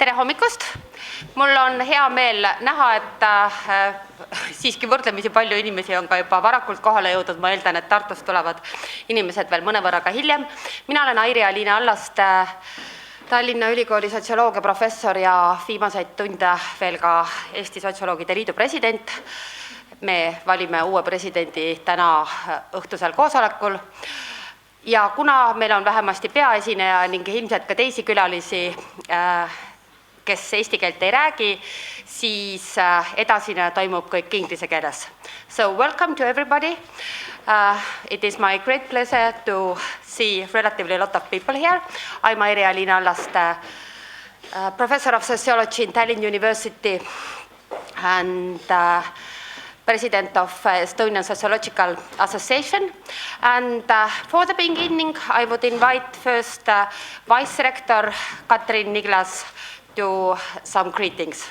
Tere hommikust! Mul on hea meel näha, et siiski võrdlemisi palju inimesi on ka juba varakult kohale jõudnud. Ma eeldan, et Tartust tulevad inimesed veel mõnevõrra ka hiljem. Mina olen Airi-Liina Allast, Tallinna Ülikooli sotsioloogia professor ja viimaseid tunde veel ka Eesti Sotsioloogide Liidu president. Me valime uue presidendi täna õhtusel koosolekul. Ja kuna meil on vähemasti peaesineja ning ilmselt ka teisi külalisi, kes eesti keelt ei räägi, siis edasine toimub kõik inglise keeles. So welcome to everybody. It is my great pleasure to see relatively a lot of people here. I'm Airi-Liina Allast, professor of sociology in Tallinna University and president of Estonian Sociological Association. And for the beginning, I would invite first Vice Rector Katrin Niglas to some greetings.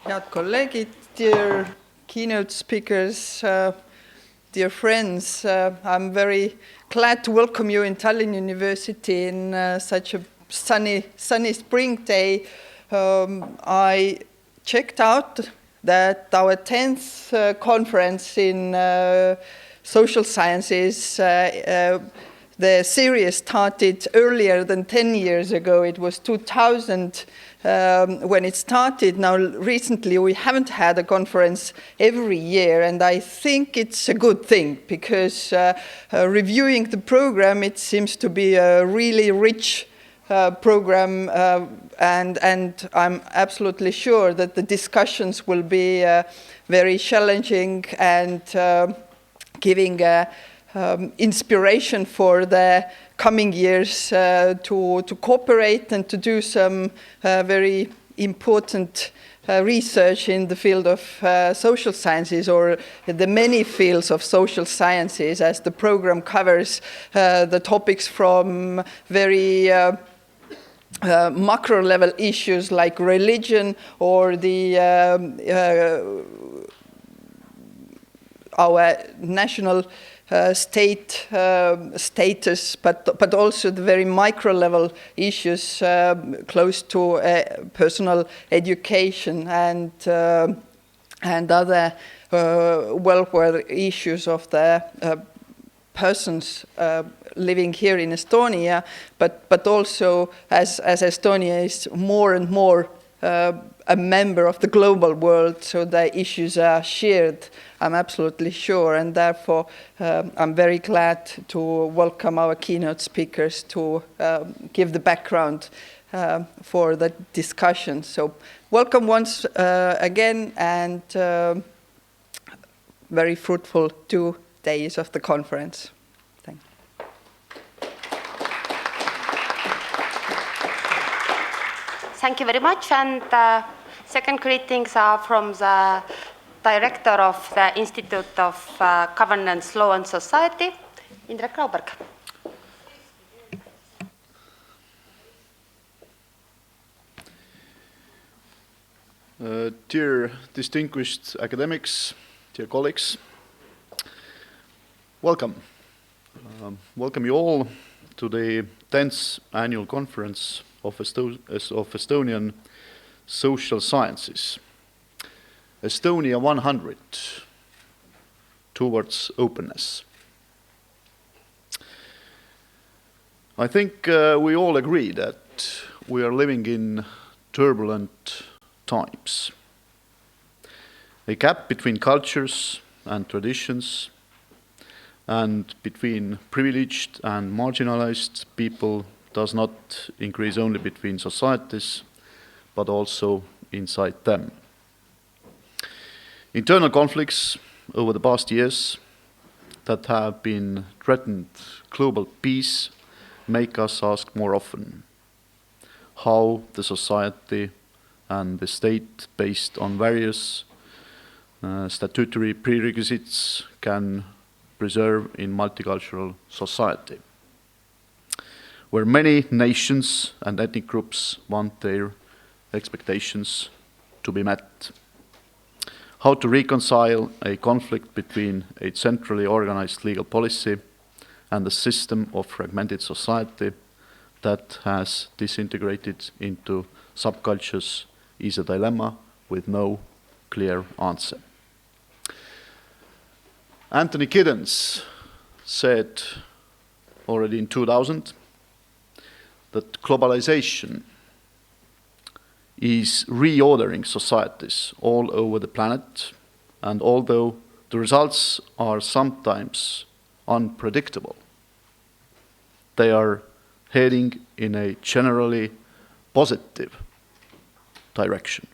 Head kolleegid, dear keynote speakers, dear friends, I'm very glad to welcome you in Tallinna University in such a sunny spring day. I checked out that our 10th conference in social sciences, the series started earlier than 10 years ago. It was 2000 when it started. Now, recently, we haven't had a conference every year, and I think it's a good thing because reviewing the program, it seems to be a really rich program, and I'm absolutely sure that the discussions will be very challenging and giving inspiration for the coming years to cooperate and to do some very important research in the field of social sciences, or the many fields of social sciences, as the program covers the topics from very macro level issues like religion or the our national state status, but also the very micro level issues close to personal education and other welfare issues of the persons living here in Estonia, but also as Estonia is more and more a member of the global world, so the issues are shared, I'm absolutely sure, and therefore I'm very glad to welcome our keynote speakers to give the background for the discussion. So welcome once again, and very fruitful 2 days of the conference. Thank you. Thank you very much. And second greetings are from the director of the Institute of Governance, Law and Society, Indrek Rauberg. Dear distinguished academics, dear colleagues, welcome. Welcome you all to the 10th annual conference of Estonian social sciences. Estonia 100 towards openness. I think we all agree that we are living in turbulent times. A gap between cultures and traditions, and between privileged and marginalized people does not increase only between societies, but also inside them. Internal conflicts over the past years that have been threatened global peace make us ask more often how the society and the state, based on various statutory prerequisites, can preserve in multicultural society, where many nations and ethnic groups want their expectations to be met. How to reconcile a conflict between a centrally organized legal policy and the system of fragmented society that has disintegrated into subcultures is a dilemma with no clear answer. Anthony Giddens said already in 2000 that globalization is reordering societies all over the planet, and although the results are sometimes unpredictable, they are heading in a generally positive direction.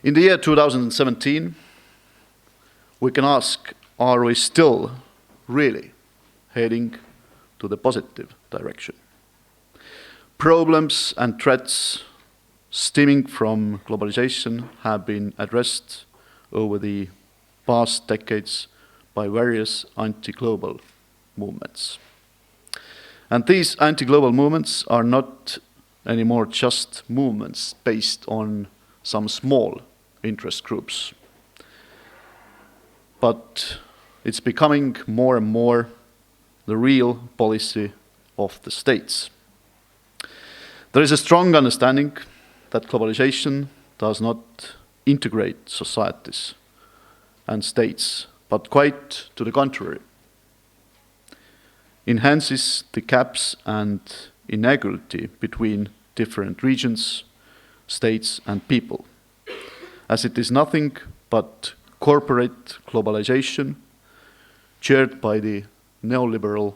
In the year 2017, we can ask, are we still really heading to the positive direction? Problems and threats stemming from globalization have been addressed over the past decades by various anti-global movements. And these anti-global movements are not anymore just movements based on some small interest groups, but it's becoming more and more the real policy of the states. There is a strong understanding that globalization does not integrate societies and states, but quite to the contrary, enhances the gaps and inequality between different regions, states, and people, as it is nothing but corporate globalization chaired by the neoliberal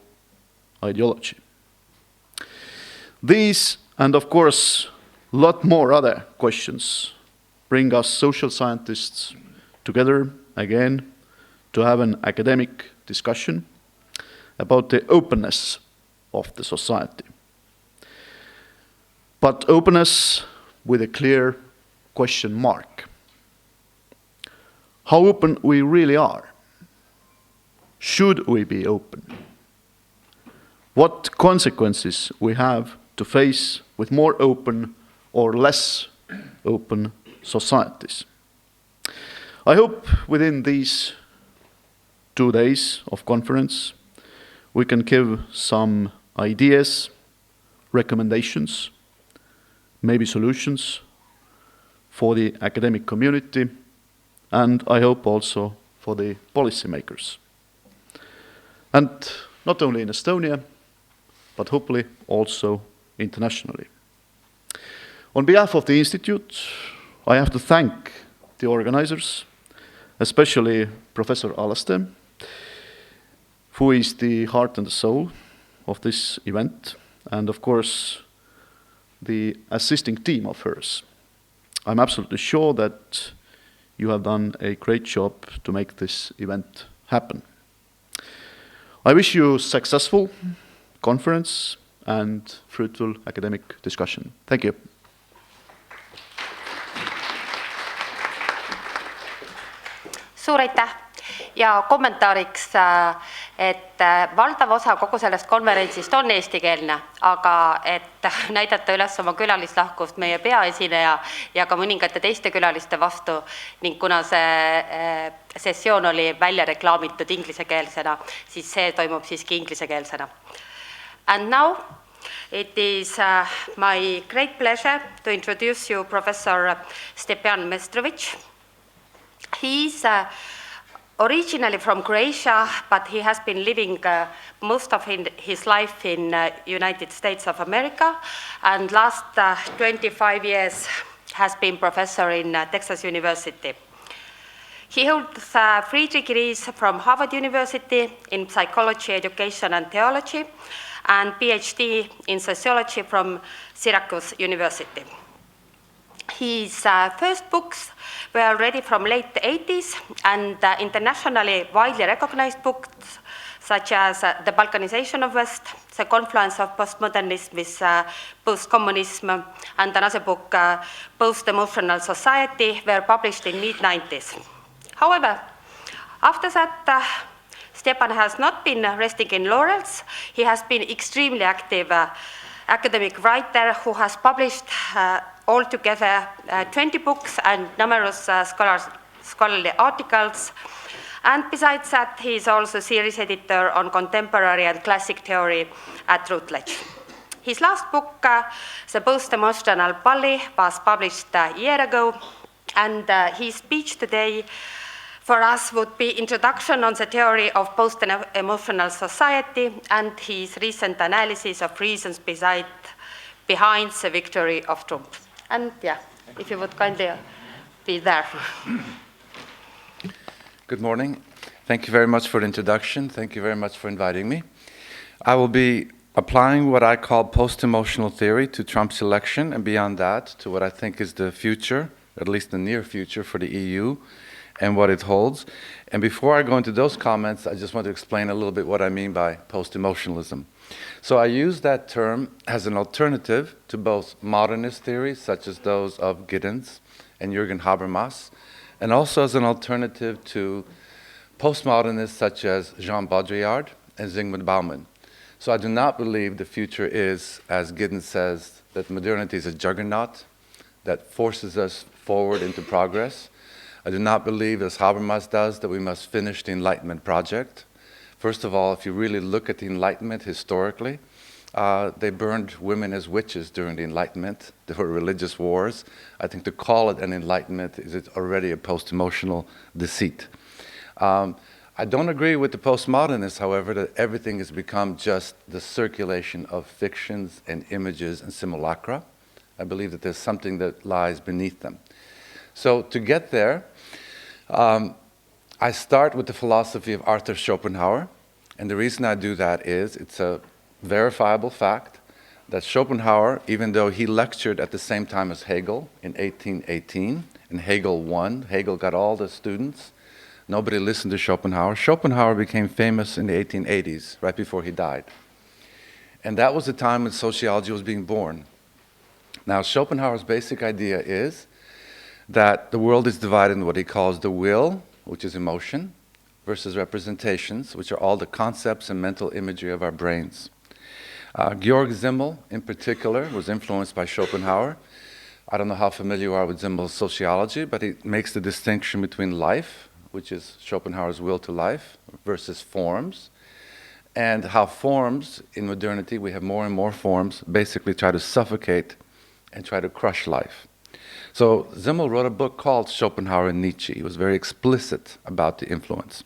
ideology. These, and of course, a lot more other questions, bring us social scientists together again to have an academic discussion about the openness of the society. But openness with a clear question mark. How open we really are? Should we be open? What consequences we have to face with more open or less open societies? I hope within these 2 days of conference we can give some ideas, recommendations, maybe solutions for the academic community, and I hope also for the policymakers. And not only in Estonia, but hopefully also internationally. On behalf of the Institute, I have to thank the organizers, especially Professor Alaste, who is the heart and the soul of this event, and of course the assisting team of hers. I'm absolutely sure that you have done a great job to make this event happen. I wish you a successful conference and fruitful academic discussion. Thank you. Suur aitäh! Ja kommentaariks, et valdav osa kogu sellest konverentsist on eestikeelne, aga et näidata üles oma külalislahkust meie peaesineja ja ka mõningate teiste külaliste vastu, ning kuna see sessioon oli välja reklaamitud inglisekeelsena, siis see toimub siiski inglisekeelsena. And now it is my great pleasure to introduce you Professor Stepan Mestrovich. He's originally from Croatia, but he has been living most of his life in United States of America, and last 25 years has been professor in Texas University. He holds 3 degrees from Harvard University in psychology, education, and theology, and PhD in sociology from Syracuse University. His first books were already from late 80s, and internationally widely recognized books such as The Balkanization of West, The Confluence of Postmodernism with Post-Communism, and another book, Post-Emotional Society, were published in mid-90s. However, after that, Stepan has not been resting in laurels. He has been extremely active academic writer who has published altogether 20 books and numerous scholarly articles. And besides that, he is also series editor on contemporary and classic theory at Routledge. His last book, The Post-Emotional Bully, was published a year ago, and his speech today for us would be introduction on the theory of post-emotional society and his recent analysis of reasons behind the victory of Trump. And yeah, if you would kindly be there. Good morning. Thank you very much for the introduction. Thank you very much for inviting me. I will be applying what I call post-emotional theory to Trump's election, and beyond that, to what I think is the future, at least the near future, for the EU and what it holds. And before I go into those comments, I just want to explain a little bit what I mean by post-emotionalism. So I use that term as an alternative to both modernist theories, such as those of Giddens and Jürgen Habermas, and also as an alternative to postmodernists such as Jean Baudrillard and Zygmunt Bauman. So I do not believe the future is, as Giddens says, that modernity is a juggernaut that forces us forward into progress. I do not believe, as Habermas does, that we must finish the Enlightenment project. First of all, if you really look at the Enlightenment historically, they burned women as witches during the Enlightenment. There were religious wars. I think to call it an Enlightenment is already a post-emotional deceit. I don't agree with the postmodernists, however, that everything has become just the circulation of fictions and images and simulacra. I believe that there's something that lies beneath them. So to get there, I start with the philosophy of Arthur Schopenhauer. And the reason I do that is it's a verifiable fact that Schopenhauer, even though he lectured at the same time as Hegel in 1818, and Hegel won, Hegel got all the students, nobody listened to Schopenhauer. Schopenhauer became famous in the 1880s, right before he died. And that was the time when sociology was being born. Now, Schopenhauer's basic idea is that the world is divided in what he calls the will, which is emotion, versus representations, which are all the concepts and mental imagery of our brains. Georg Simmel, in particular, was influenced by Schopenhauer. I don't know how familiar you are with Simmel's sociology, but he makes the distinction between life, which is Schopenhauer's will to life, versus forms, and how forms, in modernity, we have more and more forms, basically try to suffocate and try to crush life. So Simmel wrote a book called Schopenhauer and Nietzsche. He was very explicit about the influence.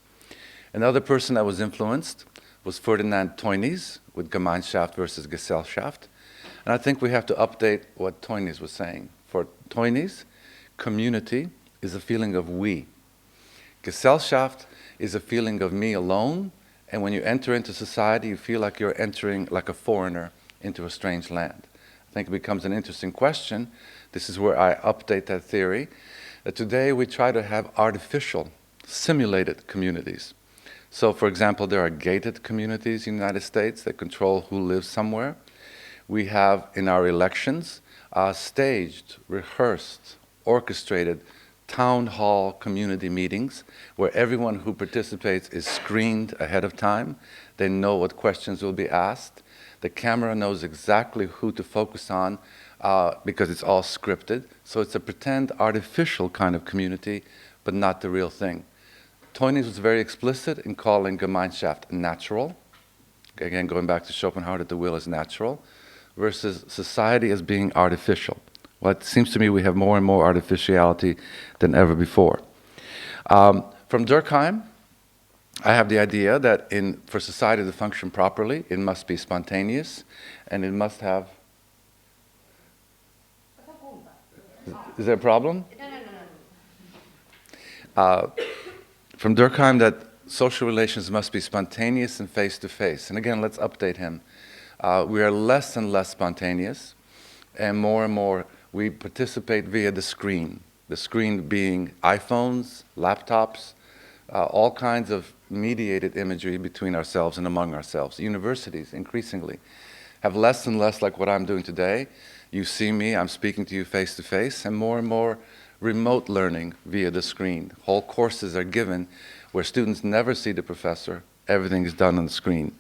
Another person that was influenced was Ferdinand Tönnies with Gemeinschaft versus Gesellschaft. And I think we have to update what Tönnies was saying. For Tönnies, community is a feeling of we. Gesellschaft is a feeling of me alone, and when you enter into society, you feel like you're entering like a foreigner into a strange land. I think it becomes an interesting question. This is where I update that theory, that today we try to have artificial, simulated communities. So, for example, there are gated communities in the United States that control who lives somewhere. We have, in our elections, staged, rehearsed, orchestrated town hall community meetings where everyone who participates is screened ahead of time. They know what questions will be asked. The camera knows exactly who to focus on because it's all scripted. So it's a pretend artificial kind of community, but not the real thing. Tönnies was very explicit in calling Gemeinschaft natural. Again, going back to Schopenhauer, that the will is natural, versus society as being artificial. Well, it seems to me we have more and more artificiality than ever before. From Durkheim, I have the idea that for society to function properly, it must be spontaneous, and it must have... Is there a problem? From Durkheim, that social relations must be spontaneous and face-to-face. And again, let's update him. We are less and less spontaneous, and more we participate via the screen being iPhones, laptops, all kinds of mediated imagery between ourselves and among ourselves. Universities, increasingly, have less and less like what I'm doing today. You see me, I'm speaking to you face-to-face, and more remote learning via the screen. Whole courses are given where students never see the professor. Everything is done on the screen.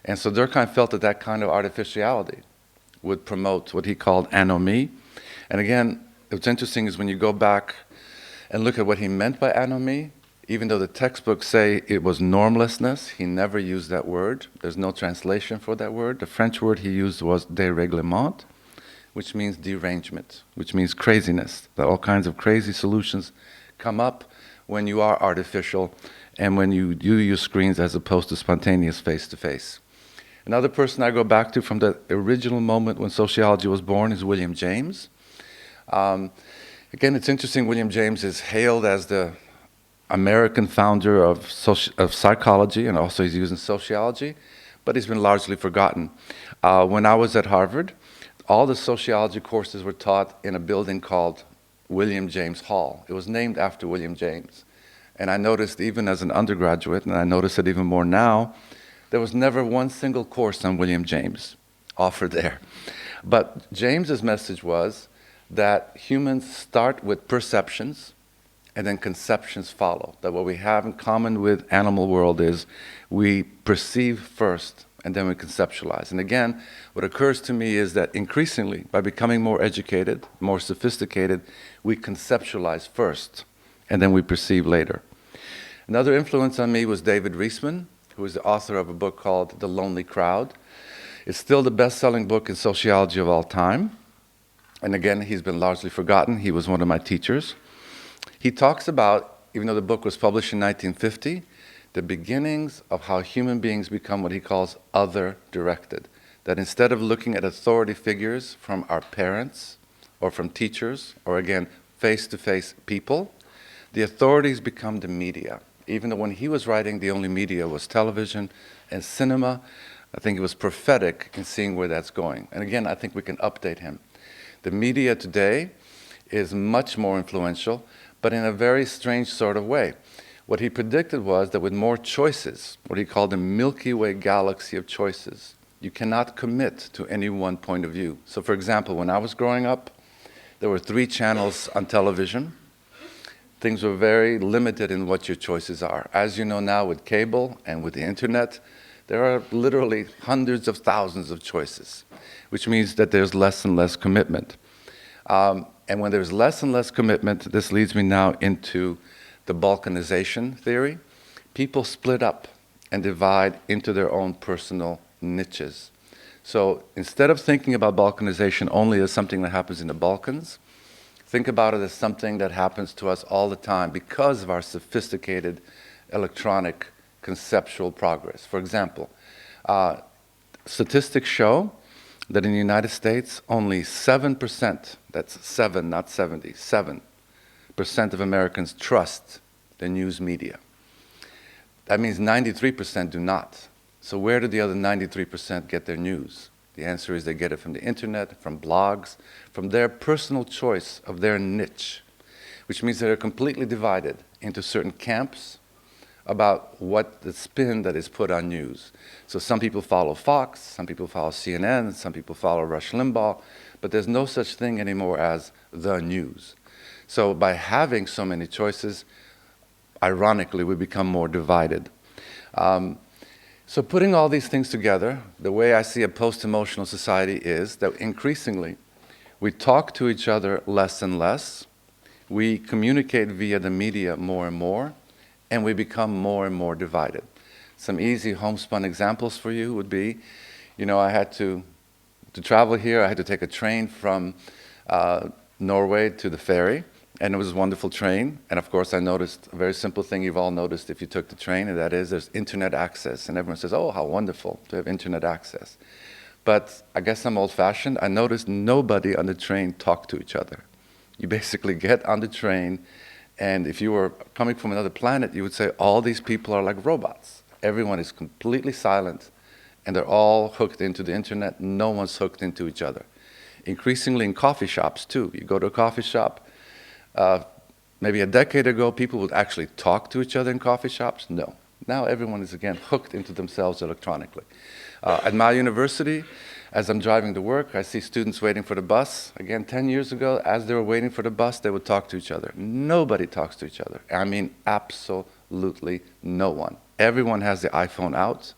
And so Durkheim felt that that kind of artificiality would promote what he called anomie. And again, what's interesting is when you go back and look at what he meant by anomie, Even though the textbooks say it was normlessness, he never used that word. There's no translation for that word. The French word he used was dérèglement, which means derangement, which means craziness. That all kinds of crazy solutions come up when you are artificial and when you do use screens as opposed to spontaneous face-to-face. Another person I go back to from the original moment when sociology was born is William James. Again, it's interesting, William James is hailed as the American founder of psychology, and also he's using sociology, but he's been largely forgotten. When I was at Harvard, all the sociology courses were taught in a building called William James Hall. It was named after William James. And I noticed even as an undergraduate, and I notice it even more now, there was never one single course on William James offered there. But James's message was that humans start with perceptions and then conceptions follow. That what we have in common with animal world is we perceive first and then we conceptualize. And again, what occurs to me is that increasingly, by becoming more educated, more sophisticated, we conceptualize first and then we perceive later. Another influence on me was David Reisman, who is the author of a book called The Lonely Crowd. It's still the best-selling book in sociology of all time. And again, he's been largely forgotten. He was one of my teachers. He talks about, even though the book was published in 1950, the beginnings of how human beings become what he calls other-directed. That instead of looking at authority figures from our parents or from teachers, or again, face-to-face people, the authorities become the media. Even though when he was writing, the only media was television and cinema, I think it was prophetic in seeing where that's going. And again, I think we can update him. The media today is much more influential, but in a very strange sort of way. What he predicted was that with more choices, what he called the Milky Way galaxy of choices, you cannot commit to any one point of view. So for example, when I was growing up, there were 3 channels on television. Things were very limited in what your choices are. As you know now with cable and with the internet, there are literally hundreds of thousands of choices, which means that there's less and less commitment. And when there's less and less commitment, this leads me now into the balkanization theory. People split up and divide into their own personal niches. So instead of thinking about balkanization only as something that happens in the Balkans, think about it as something that happens to us all the time because of our sophisticated electronic conceptual progress. For example, statistics show that in the United States, only 7%, that's 7, not 70, 7% of Americans trust the news media. That means 93% do not. So where do the other 93% get their news? The answer is they get it from the internet, from blogs, from their personal choice of their niche, which means they're completely divided into certain camps about what the spin that is put on news. So some people follow Fox, some people follow CNN, some people follow Rush Limbaugh, but there's no such thing anymore as the news. So by having so many choices, ironically, we become more divided. So putting all these things together, the way I see a post-emotional society is that increasingly we talk to each other less and less, we communicate via the media more and more, and we become more and more divided. Some easy homespun examples for you would be, I had to travel here, I had to take a train from Norway to the ferry, and it was a wonderful train. And of course, I noticed a very simple thing you've all noticed if you took the train, and that is there's internet access. And everyone says, oh, how wonderful to have internet access. But I guess I'm old-fashioned. I noticed nobody on the train talked to each other. You basically get on the train, and if you were coming from another planet, you would say all these people are like robots. Everyone is completely silent, and they're all hooked into the internet. No one's hooked into each other. Increasingly in coffee shops, too. You go to a coffee shop. Maybe a decade ago, people would actually talk to each other in coffee shops. No. Now everyone is, again, hooked into themselves electronically. At my university, as I'm driving to work, I see students waiting for the bus. Again, 10 years ago, as they were waiting for the bus, they would talk to each other. Nobody talks to each other. I mean, absolutely no one. Everyone has the iPhone out,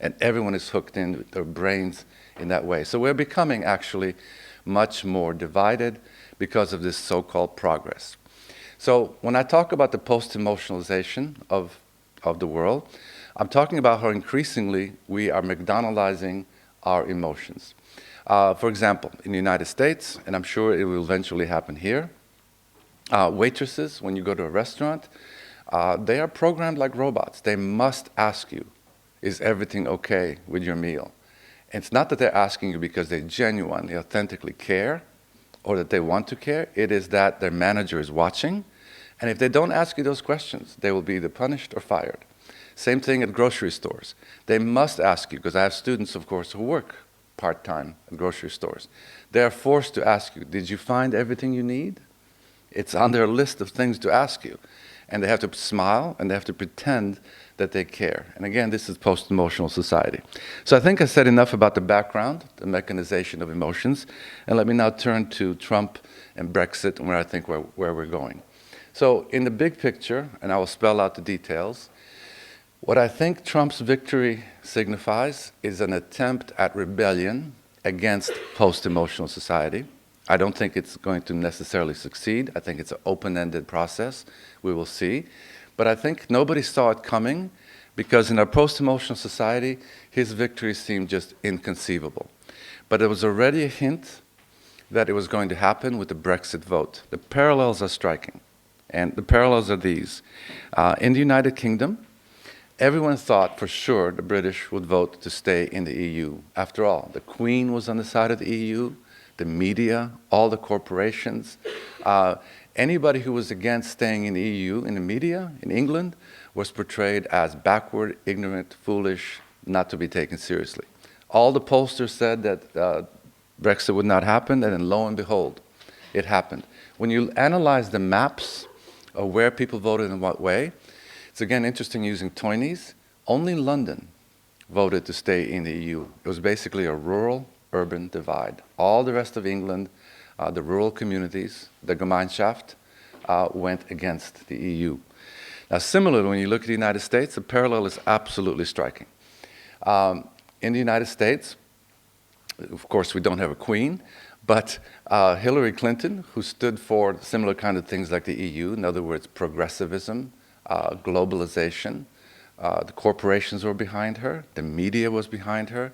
and everyone is hooked in with their brains in that way. So we're becoming actually much more divided because of this so-called progress. So when I talk about the post-emotionalization of the world, I'm talking about how increasingly we are McDonaldizing our emotions. For example, in the United States, and I'm sure it will eventually happen here, waitresses, when you go to a restaurant, they are programmed like robots. They must ask you, is everything okay with your meal? And it's not that they're asking you because they genuinely, authentically care or that they want to care. It is that their manager is watching. And if they don't ask you those questions, they will be either punished or fired. Same thing at grocery stores. They must ask you, because I have students, of course, who work part-time at grocery stores. They are forced to ask you, did you find everything you need? It's on their list of things to ask you. And they have to smile and they have to pretend that they care. And again, this is post-emotional society. So I think I said enough about the background, the mechanization of emotions, and let me now turn to Trump and Brexit and where I think where we're going. So in the big picture, and I will spell out the details, what I think Trump's victory signifies is an attempt at rebellion against post-emotional society. I don't think it's going to necessarily succeed. I think it's an open-ended process. We will see. But I think nobody saw it coming because in our post-emotional society, his victory seemed just inconceivable. But there was already a hint that it was going to happen with the Brexit vote. The parallels are striking. And the parallels are these. In the United Kingdom, everyone thought for sure the British would vote to stay in the EU. After all, the Queen was on the side of the EU, the media, all the corporations. Anybody who was against staying in the EU in the media in England was portrayed as backward, ignorant, foolish, not to be taken seriously. All the pollsters said that Brexit would not happen, and then lo and behold, it happened. When you analyze the maps of where people voted in what way, it's again interesting using Toynies. Only London voted to stay in the EU. It was basically a rural-urban divide. All the rest of England, the rural communities, the Gemeinschaft, went against the EU. Now, similarly, when you look at the United States, the parallel is absolutely striking. In the United States, of course, we don't have a queen, but Hillary Clinton, who stood for similar kind of things like the EU, in other words, progressivism, globalization, the corporations were behind her, the media was behind her.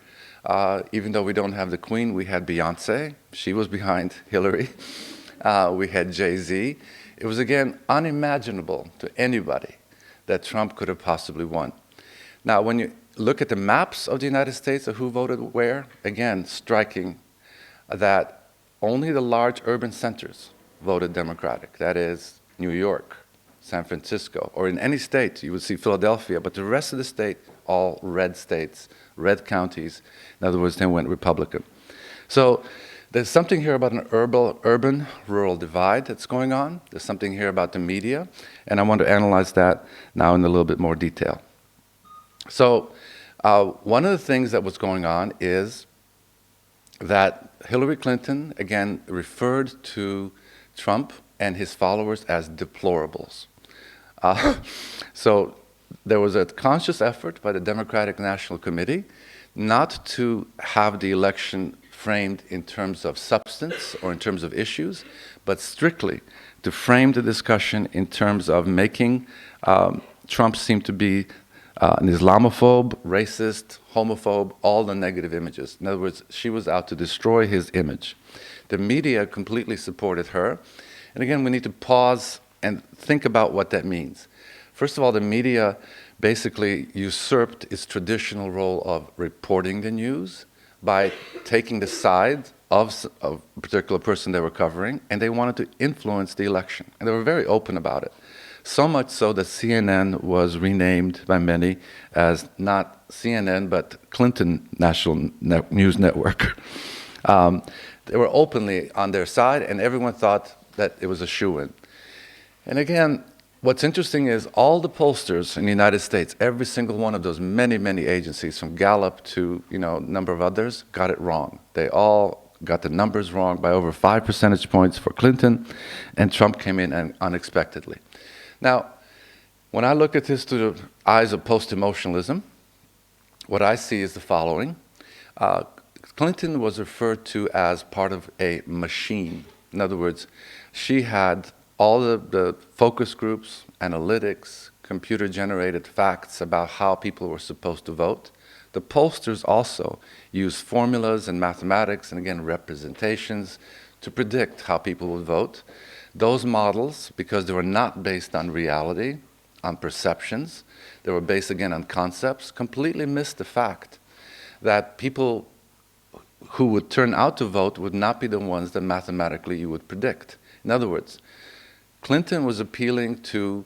Even though we don't have the Queen, we had Beyonce. She was behind Hillary. We had Jay-Z. It was, again, unimaginable to anybody that Trump could have possibly won. Now, when you look at the maps of the United States of who voted where, again, striking that only the large urban centers voted Democratic. That is New York, San Francisco, or in any state, you would see Philadelphia, but the rest of the state, all red states, red counties. In other words, they went Republican. So there's something here about an urban-rural divide that's going on. There's something here about the media, and I want to analyze that now in a little bit more detail. So one of the things that was going on is that Hillary Clinton, again, referred to Trump and his followers as deplorables. So there was a conscious effort by the Democratic National Committee not to have the election framed in terms of substance or in terms of issues, but strictly to frame the discussion in terms of making Trump seem to be an Islamophobe, racist, homophobe, all the negative images. In other words, she was out to destroy his image. The media completely supported her. And again, we need to pause and think about what that means. First of all, the media basically usurped its traditional role of reporting the news by taking the side of a particular person they were covering, and they wanted to influence the election. And they were very open about it. So much so that CNN was renamed by many as not CNN, but Clinton National News Network. They were openly on their side, and everyone thought that it was a shoo-in. And again, what's interesting is all the pollsters in the United States, every single one of those many, many agencies, from Gallup to a number of others, got it wrong. They all got the numbers wrong by over 5 percentage points for Clinton, and Trump came in unexpectedly. Now, when I look at this through the eyes of post-emotionalism, what I see is the following. Clinton was referred to as part of a machine. In other words, she had all the focus groups, analytics, computer-generated facts about how people were supposed to vote. The pollsters also use formulas and mathematics and, again, representations to predict how people would vote. Those models, because they were not based on reality, on perceptions, they were based, again, on concepts, completely missed the fact that people who would turn out to vote would not be the ones that mathematically you would predict. In other words, Clinton was appealing to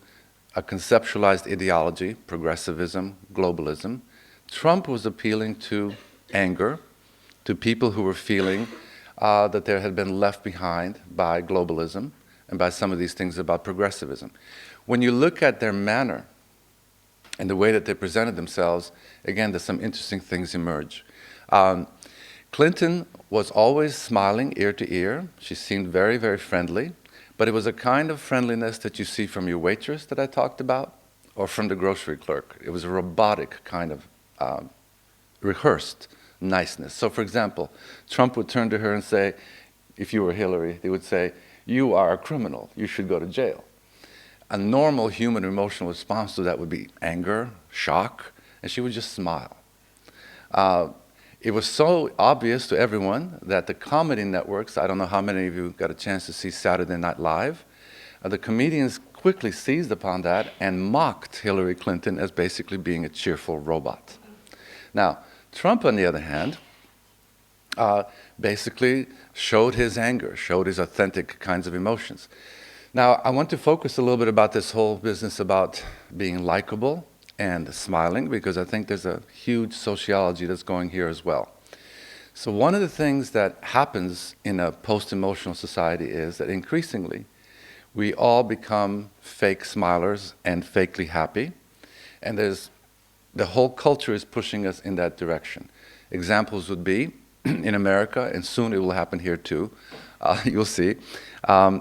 a conceptualized ideology, progressivism, globalism. Trump was appealing to anger, to people who were feeling that they had been left behind by globalism and by some of these things about progressivism. When you look at their manner and the way that they presented themselves, again, there's some interesting things emerge. Clinton was always smiling ear to ear. She seemed very, very friendly, but it was a kind of friendliness that you see from your waitress that I talked about, or from the grocery clerk. It was a robotic kind of rehearsed niceness. So, for example, Trump would turn to her and say, if you were Hillary, he would say, "You are a criminal, you should go to jail." A normal human emotional response to that would be anger, shock, and she would just smile. It was so obvious to everyone that the comedy networks, I don't know how many of you got a chance to see Saturday Night Live, the comedians quickly seized upon that and mocked Hillary Clinton as basically being a cheerful robot. Now, Trump, on the other hand, basically showed his anger, showed his authentic kinds of emotions. Now, I want to focus a little bit about this whole business about being likable and smiling, because I think there's a huge sociology that's going here as well. So one of the things that happens in a post-emotional society is that increasingly we all become fake smilers and fakely happy, and the whole culture is pushing us in that direction. Examples would be, in America, and soon it will happen here too, you'll see,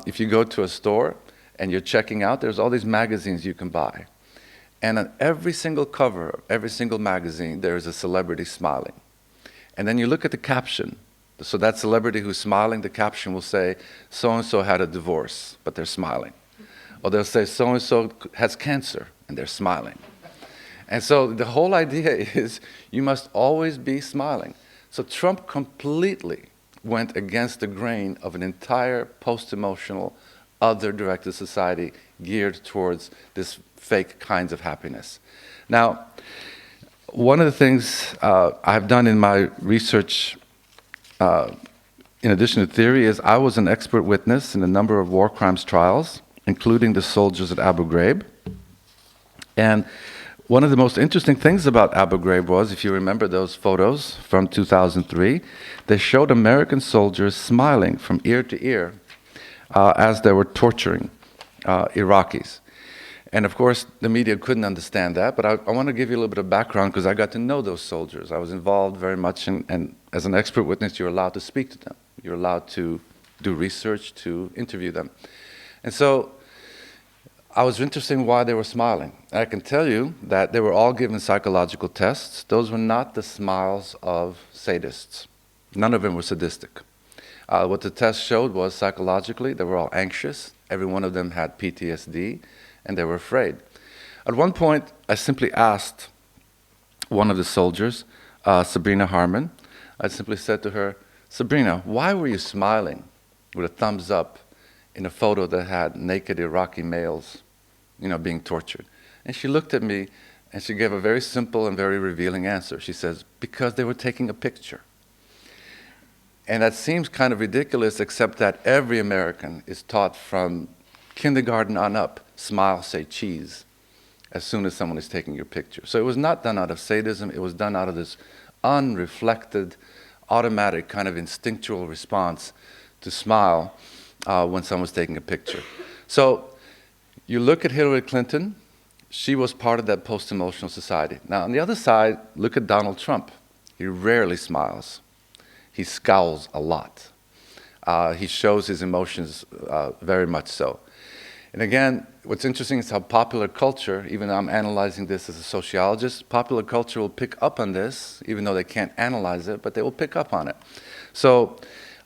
if you go to a store and you're checking out, there's all these magazines you can buy. And on every single cover of every single magazine, there is a celebrity smiling. And then you look at the caption. So that celebrity who's smiling, the caption will say, so-and-so had a divorce, but they're smiling. Or they'll say, so-and-so has cancer, and they're smiling. And so the whole idea is you must always be smiling. So Trump completely went against the grain of an entire post-emotional, other-directed society geared towards this fake kinds of happiness. Now, one of the things I've done in my research, in addition to theory, is I was an expert witness in a number of war crimes trials, including the soldiers at Abu Ghraib. And one of the most interesting things about Abu Ghraib was, if you remember those photos from 2003, they showed American soldiers smiling from ear to ear as they were torturing Iraqis. And of course, the media couldn't understand that, but I want to give you a little bit of background because I got to know those soldiers. I was involved very much in, and as an expert witness, you're allowed to speak to them. You're allowed to do research, to interview them. And so I was interested in why they were smiling. And I can tell you that they were all given psychological tests. Those were not the smiles of sadists. None of them were sadistic. What the test showed was psychologically, they were all anxious. Every one of them had PTSD, and they were afraid. At one point, I simply asked one of the soldiers, Sabrina Harmon, I simply said to her, "Sabrina, why were you smiling with a thumbs up in a photo that had naked Iraqi males, being tortured?" And she looked at me, and she gave a very simple and very revealing answer. She says, "Because they were taking a picture." And that seems kind of ridiculous, except that every American is taught from kindergarten on up, smile, say cheese, as soon as someone is taking your picture. So it was not done out of sadism, it was done out of this unreflected, automatic kind of instinctual response to smile when someone was taking a picture. So you look at Hillary Clinton, she was part of that post-emotional society. Now on the other side, look at Donald Trump. He rarely smiles. He scowls a lot. He shows his emotions very much so. And again, what's interesting is how popular culture, even though I'm analyzing this as a sociologist, popular culture will pick up on this, even though they can't analyze it, but they will pick up on it. So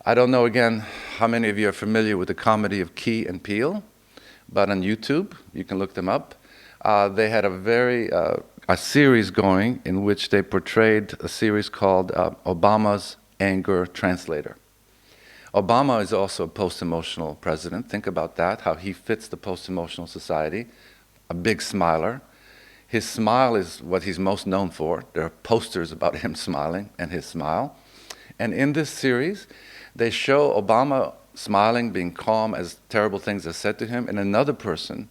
I don't know, again, how many of you are familiar with the comedy of Key and Peele, but on YouTube, you can look them up. They had a series going in which they portrayed a series called Obama's Anger Translator. Obama is also a post-emotional president. Think about that, how he fits the post-emotional society, a big smiler. His smile is what he's most known for. There are posters about him smiling and his smile. And in this series, they show Obama smiling, being calm as terrible things are said to him, and another person,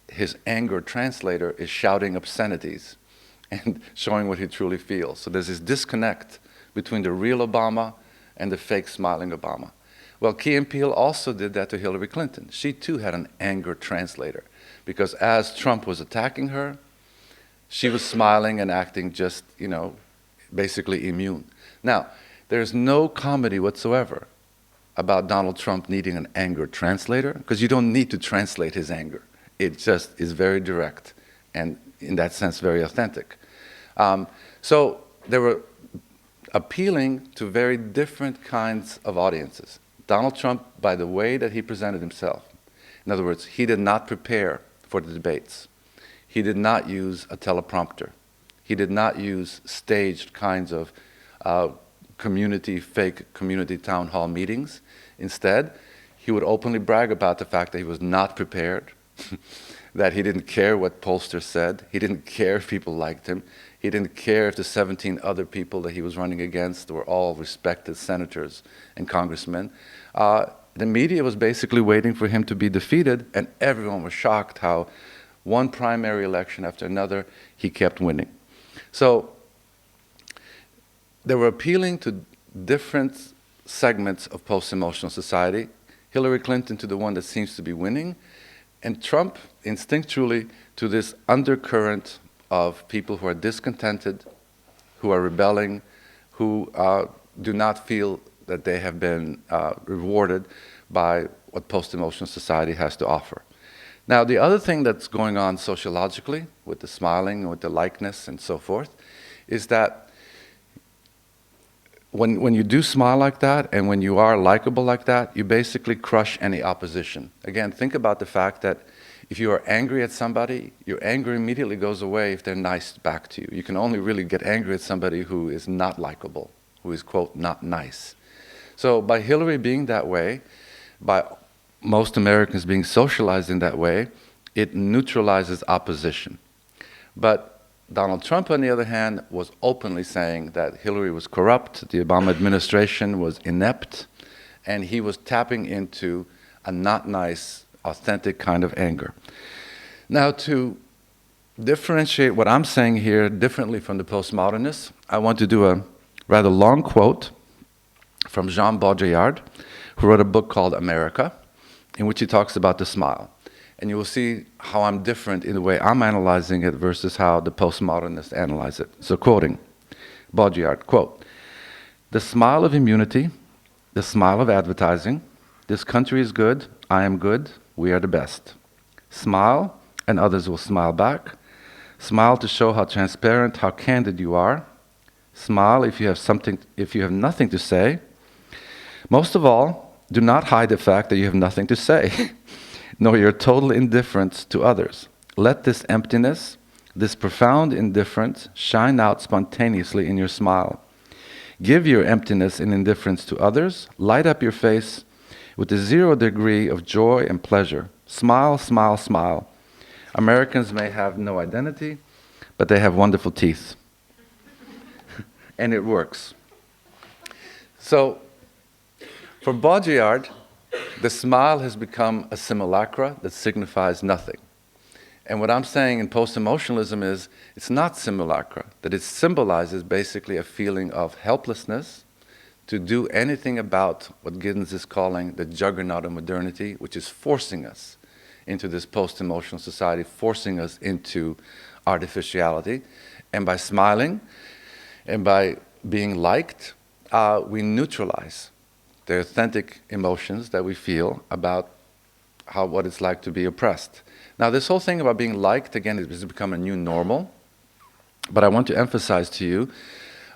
his anger translator, is shouting obscenities and showing what he truly feels. So there's this disconnect between the real Obama and the fake smiling Obama. Well, Key and Peele also did that to Hillary Clinton. She too had an anger translator, because as Trump was attacking her, she was smiling and acting just, basically immune. Now, there's no comedy whatsoever about Donald Trump needing an anger translator, because you don't need to translate his anger. It just is very direct and, in that sense, very authentic. So they were appealing to very different kinds of audiences. Donald Trump, by the way that he presented himself, in other words, he did not prepare for the debates. He did not use a teleprompter. He did not use staged kinds of fake community town hall meetings. Instead, he would openly brag about the fact that he was not prepared, that he didn't care what pollsters said, he didn't care if people liked him, he didn't care if the 17 other people that he was running against were all respected senators and congressmen. The media was basically waiting for him to be defeated, and everyone was shocked how one primary election after another, he kept winning. So they were appealing to different segments of post-emotional society. Hillary Clinton to the one that seems to be winning, and Trump instinctually to this undercurrent of people who are discontented, who are rebelling, who do not feel that they have been rewarded by what post-emotional society has to offer. Now, the other thing that's going on sociologically with the smiling, with the likeness and so forth, is that when you do smile like that and when you are likable like that, you basically crush any opposition. Again, think about the fact that if you are angry at somebody, your anger immediately goes away if they're nice back to you. You can only really get angry at somebody who is not likable, who is, quote, not nice. So by Hillary being that way, by most Americans being socialized in that way, it neutralizes opposition. But Donald Trump, on the other hand, was openly saying that Hillary was corrupt, the Obama administration was inept, and he was tapping into a not nice, authentic kind of anger. Now, to differentiate what I'm saying here differently from the postmodernists, I want to do a rather long quote from Jean Baudrillard, who wrote a book called America, in which he talks about the smile. And you will see how I'm different in the way I'm analyzing it versus how the postmodernists analyze it. So quoting Baudrillard, quote, "The smile of immunity, the smile of advertising, this country is good, I am good, we are the best. Smile, and others will smile back. Smile to show how transparent, how candid you are. Smile if you have nothing to say. Most of all, do not hide the fact that you have nothing to say, nor your total indifference to others. Let this emptiness, this profound indifference, shine out spontaneously in your smile. Give your emptiness and indifference to others. Light up your face with a 0 degree of joy and pleasure. Smile, smile, smile. Americans may have no identity, but they have wonderful teeth." And it works. So, for Baudrillard, the smile has become a simulacra that signifies nothing. And what I'm saying in post-emotionalism is, it's not simulacra, that it symbolizes basically a feeling of helplessness to do anything about what Giddens is calling the juggernaut of modernity, which is forcing us into this post-emotional society, forcing us into artificiality. And by smiling and by being liked, we neutralize the authentic emotions that we feel about what it's like to be oppressed. Now, this whole thing about being liked, again, has become a new normal. But I want to emphasize to you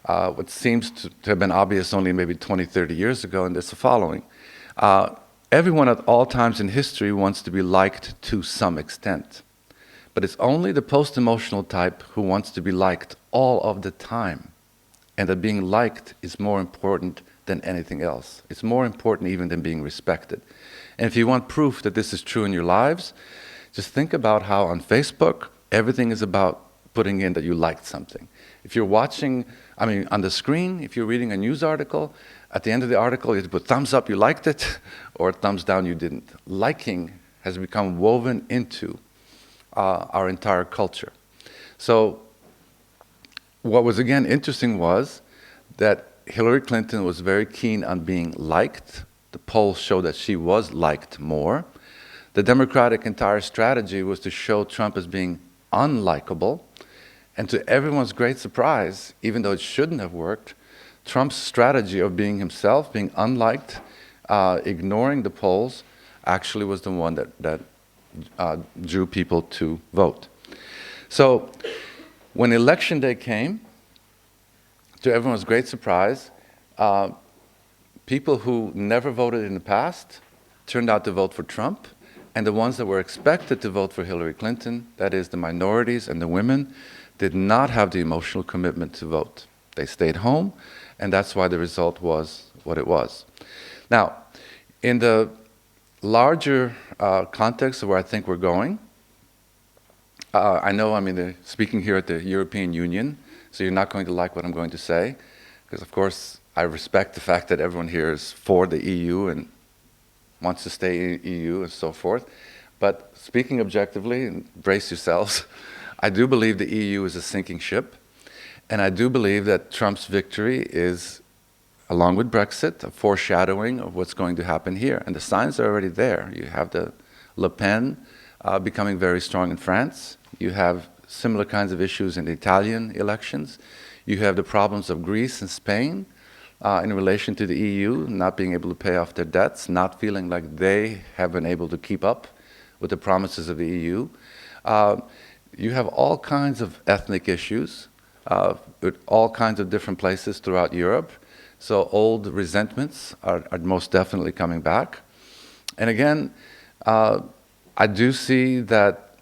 what seems to have been obvious only maybe 20, 30 years ago, and it's the following. everyone at all times in history wants to be liked to some extent. But it's only the post-emotional type who wants to be liked all of the time. And that being liked is more important than anything else. It's more important even than being respected. And if you want proof that this is true in your lives, just think about how on Facebook, everything is about putting in that you liked something. If you're watching, on the screen, if you're reading a news article, at the end of the article, you put thumbs up, you liked it, or thumbs down, you didn't. Liking has become woven into our entire culture. So what was again interesting was that Hillary Clinton was very keen on being liked. The polls show that she was liked more. The Democratic entire strategy was to show Trump as being unlikable. And to everyone's great surprise, even though it shouldn't have worked, Trump's strategy of being himself, being unliked, ignoring the polls, actually was the one that drew people to vote. So when election day came, to everyone's great surprise, people who never voted in the past turned out to vote for Trump, and the ones that were expected to vote for Hillary Clinton, that is the minorities and the women, did not have the emotional commitment to vote. They stayed home, and that's why the result was what it was. Now, in the larger context of where I think we're going, I know I'm speaking here at the European Union, so you're not going to like what I'm going to say, because of course I respect the fact that everyone here is for the EU and wants to stay in the EU and so forth. But speaking objectively, and brace yourselves, I do believe the EU is a sinking ship, and I do believe that Trump's victory is, along with Brexit, a foreshadowing of what's going to happen here. And the signs are already there. You have the Le Pen becoming very strong in France. You have similar kinds of issues in the Italian elections. You have the problems of Greece and Spain in relation to the EU, not being able to pay off their debts, not feeling like they have been able to keep up with the promises of the EU. You have all kinds of ethnic issues with all kinds of different places throughout Europe. So old resentments are most definitely coming back. And again, I do see that,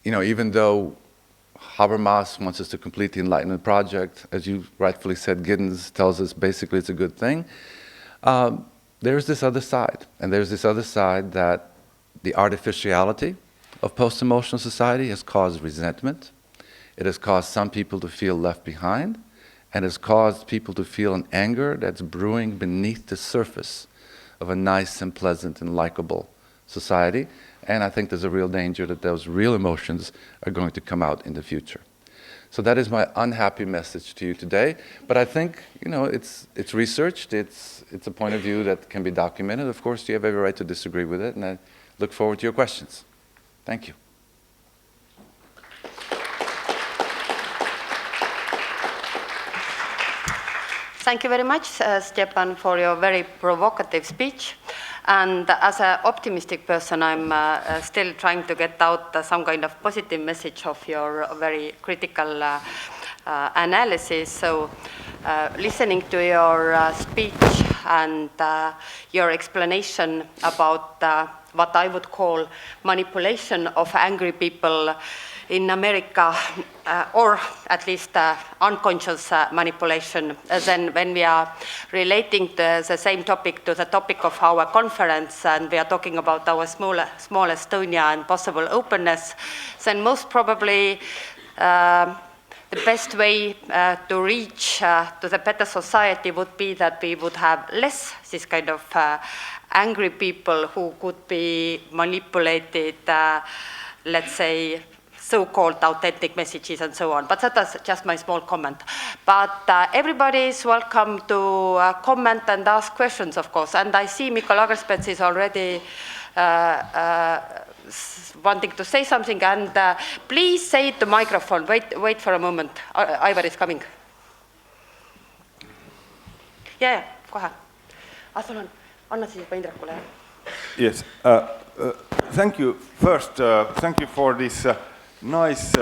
even though Habermas wants us to complete the Enlightenment project, as you rightfully said, Giddens tells us basically it's a good thing, there's this other side. And there's this other side that the artificiality of post-emotional society has caused resentment. It has caused some people to feel left behind, and has caused people to feel an anger that's brewing beneath the surface of a nice and pleasant and likable society. And I think there's a real danger that those real emotions are going to come out in the future. So that is my unhappy message to you today. But I think, it's researched, it's a point of view that can be documented. Of course, you have every right to disagree with it, and I look forward to your questions. Thank you. Thank you very much, Stepan, for your very provocative speech. And as an optimistic person, I'm still trying to get out some kind of positive message of your very critical analysis. So listening to your speech and your explanation about what I would call manipulation of angry people in America, or at least unconscious manipulation, then when we are relating the same topic to the topic of our conference, and we are talking about our small Estonia and possible openness, then most probably the best way to reach to the better society would be that we would have less this kind of angry people who could be manipulated, let's say, so-called authentic messages and so on. But that was just my small comment. But everybody is welcome to comment and ask questions, of course. And I see Mikko Lagerspets is already wanting to say something. And please say it to microphone. Wait for a moment. Ivar is coming. Yeah, kohe. Sul on, anna siis juba Indrekule. Yes. Thank you. First, thank you for this nice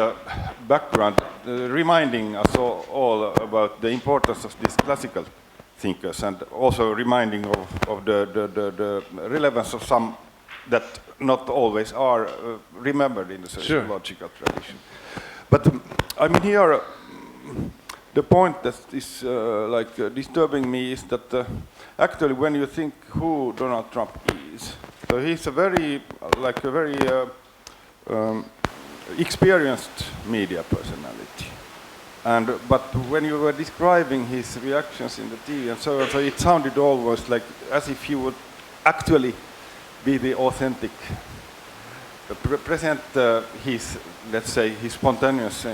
background, reminding us all about the importance of this classical thinkers, and also reminding of the relevance of some that not always are remembered in the sociological tradition. But I mean here, the point that is disturbing me is that actually when you think who Donald Trump is, so he's a very experienced media personality. But when you were describing his reactions in the TV and so on, so it sounded almost like as if he would actually be the authentic, present his, let's say, his spontaneous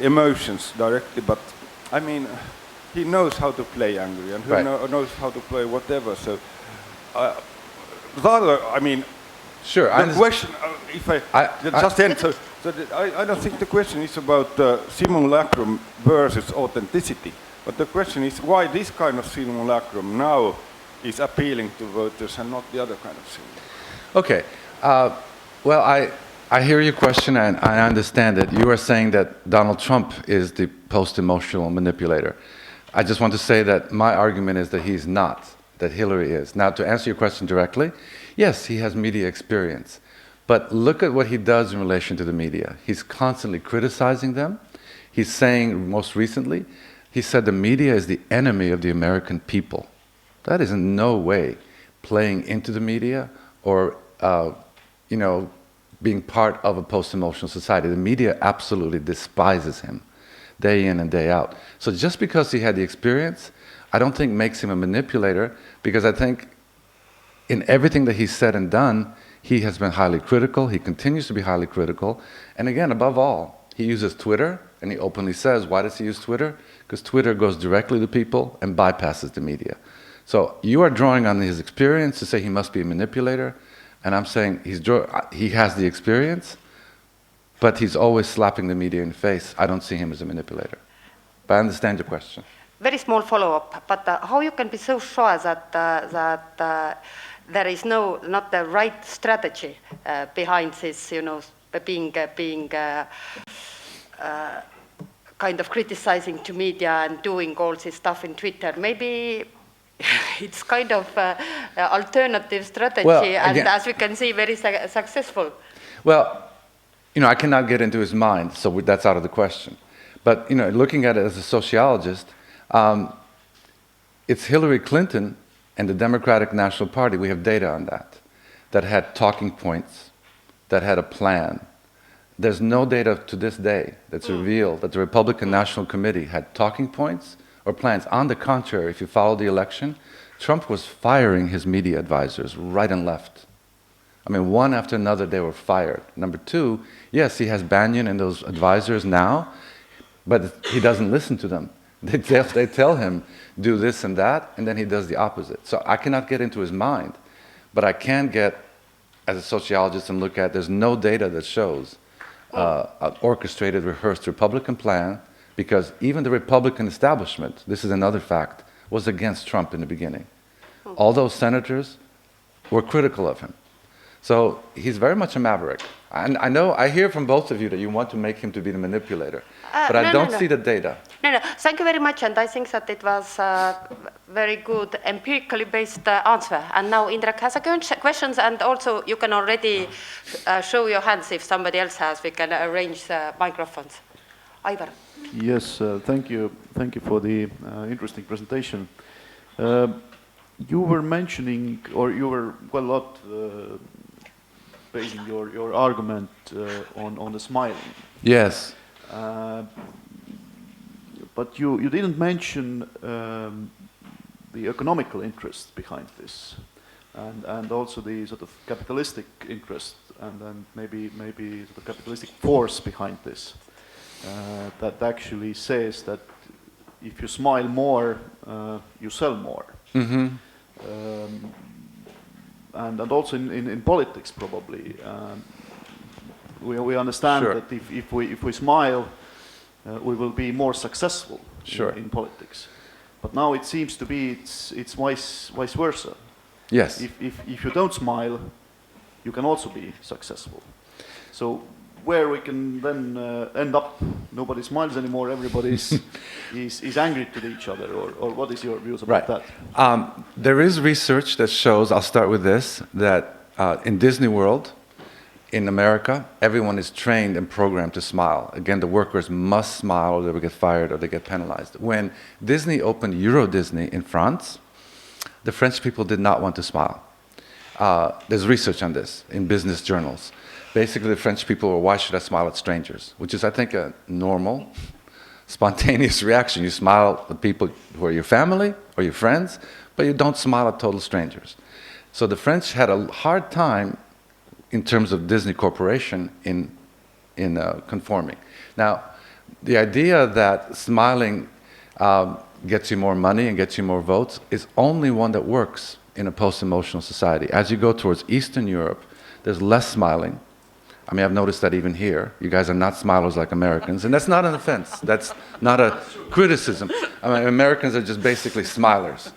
emotions directly. But I mean, he knows how to play angry and knows how to play whatever. So, rather, I mean, sure. The question, if I just end, so I don't think the question is about simulacrum versus authenticity, but the question is why this kind of simulacrum now is appealing to voters and not the other kind of simulacrum. Okay. Well, I hear your question and I understand it. You are saying that Donald Trump is the post-emotional manipulator. I just want to say that my argument is that he's not, that Hillary is. Now, to answer your question directly, yes, he has media experience. But look at what he does in relation to the media. He's constantly criticizing them. He's saying, most recently, he said the media is the enemy of the American people. That is in no way playing into the media or, being part of a post-emotional society. The media absolutely despises him, day in and day out. So just because he had the experience, I don't think makes him a manipulator, because I think in everything that he's said and done, he has been highly critical. He continues to be highly critical. And again, above all, he uses Twitter, and he openly says, why does he use Twitter? Because Twitter goes directly to people and bypasses the media. So you are drawing on his experience to say he must be a manipulator, and I'm saying he has the experience, but he's always slapping the media in the face. I don't see him as a manipulator. But I understand your question. Very small follow-up, but how you can be so sure that there is not the right strategy behind this, being kind of criticizing to media and doing all this stuff in Twitter? Maybe it's kind of alternative strategy, well, and again, as we can see, very successful. Well, I cannot get into his mind, so that's out of the question. But, looking at it as a sociologist, it's Hillary Clinton and the Democratic National Party, we have data on that had talking points, that had a plan. There's no data to this day that's revealed that the Republican National Committee had talking points or plans. On the contrary, if you follow the election, Trump was firing his media advisors right and left. I mean, one after another, they were fired. Number two, yes, he has Banyan and those advisors now, but he doesn't listen to them. They tell him, do this and that, and then he does the opposite. So I cannot get into his mind, but I can get, as a sociologist, and look at, there's no data that shows an orchestrated, rehearsed Republican plan, because even the Republican establishment, this is another fact, was against Trump in the beginning. All those senators were critical of him. So he's very much a maverick. And I hear from both of you that you want to make him to be the manipulator, but I don't see the data. No, thank you very much, and I think that it was a very good empirically based answer. And now Indrek has a questions, and also you can already show your hands if somebody else has. We can arrange the microphones. Ivar. Yes, thank you. Thank you for the interesting presentation. You were mentioning, or you were quite a lot basing your argument on the smiling. Yes. But you didn't mention the economical interest behind this, and also the sort of capitalistic interest, and maybe sort of capitalistic force behind this, that actually says that if you smile more, you sell more. Mm-hmm. And also in politics, probably, we understand Sure. that if we smile, we will be more successful Sure. in politics. But now it seems to be it's vice versa. Yes. If you don't smile, you can also be successful. So where we can then end up nobody smiles anymore, everybody is angry to each other, or what is your views about that? There is research that shows, I'll start with this, that in Disney World, in America, everyone is trained and programmed to smile. Again, the workers must smile or they will get fired or they get penalized. When Disney opened Euro Disney in France, the French people did not want to smile. There's research on this in business journals. Basically, the French people were, why should I smile at strangers? Which is, I think, a normal, spontaneous reaction. You smile at people who are your family or your friends, but you don't smile at total strangers. So the French had a hard time in terms of Disney Corporation in conforming. Now, the idea that smiling gets you more money and gets you more votes is only one that works in a post-emotional society. As you go towards Eastern Europe, there's less smiling. I mean, I've noticed that even here. You guys are not smilers like Americans, and that's not an offense. That's not a criticism. I mean, Americans are just basically smilers.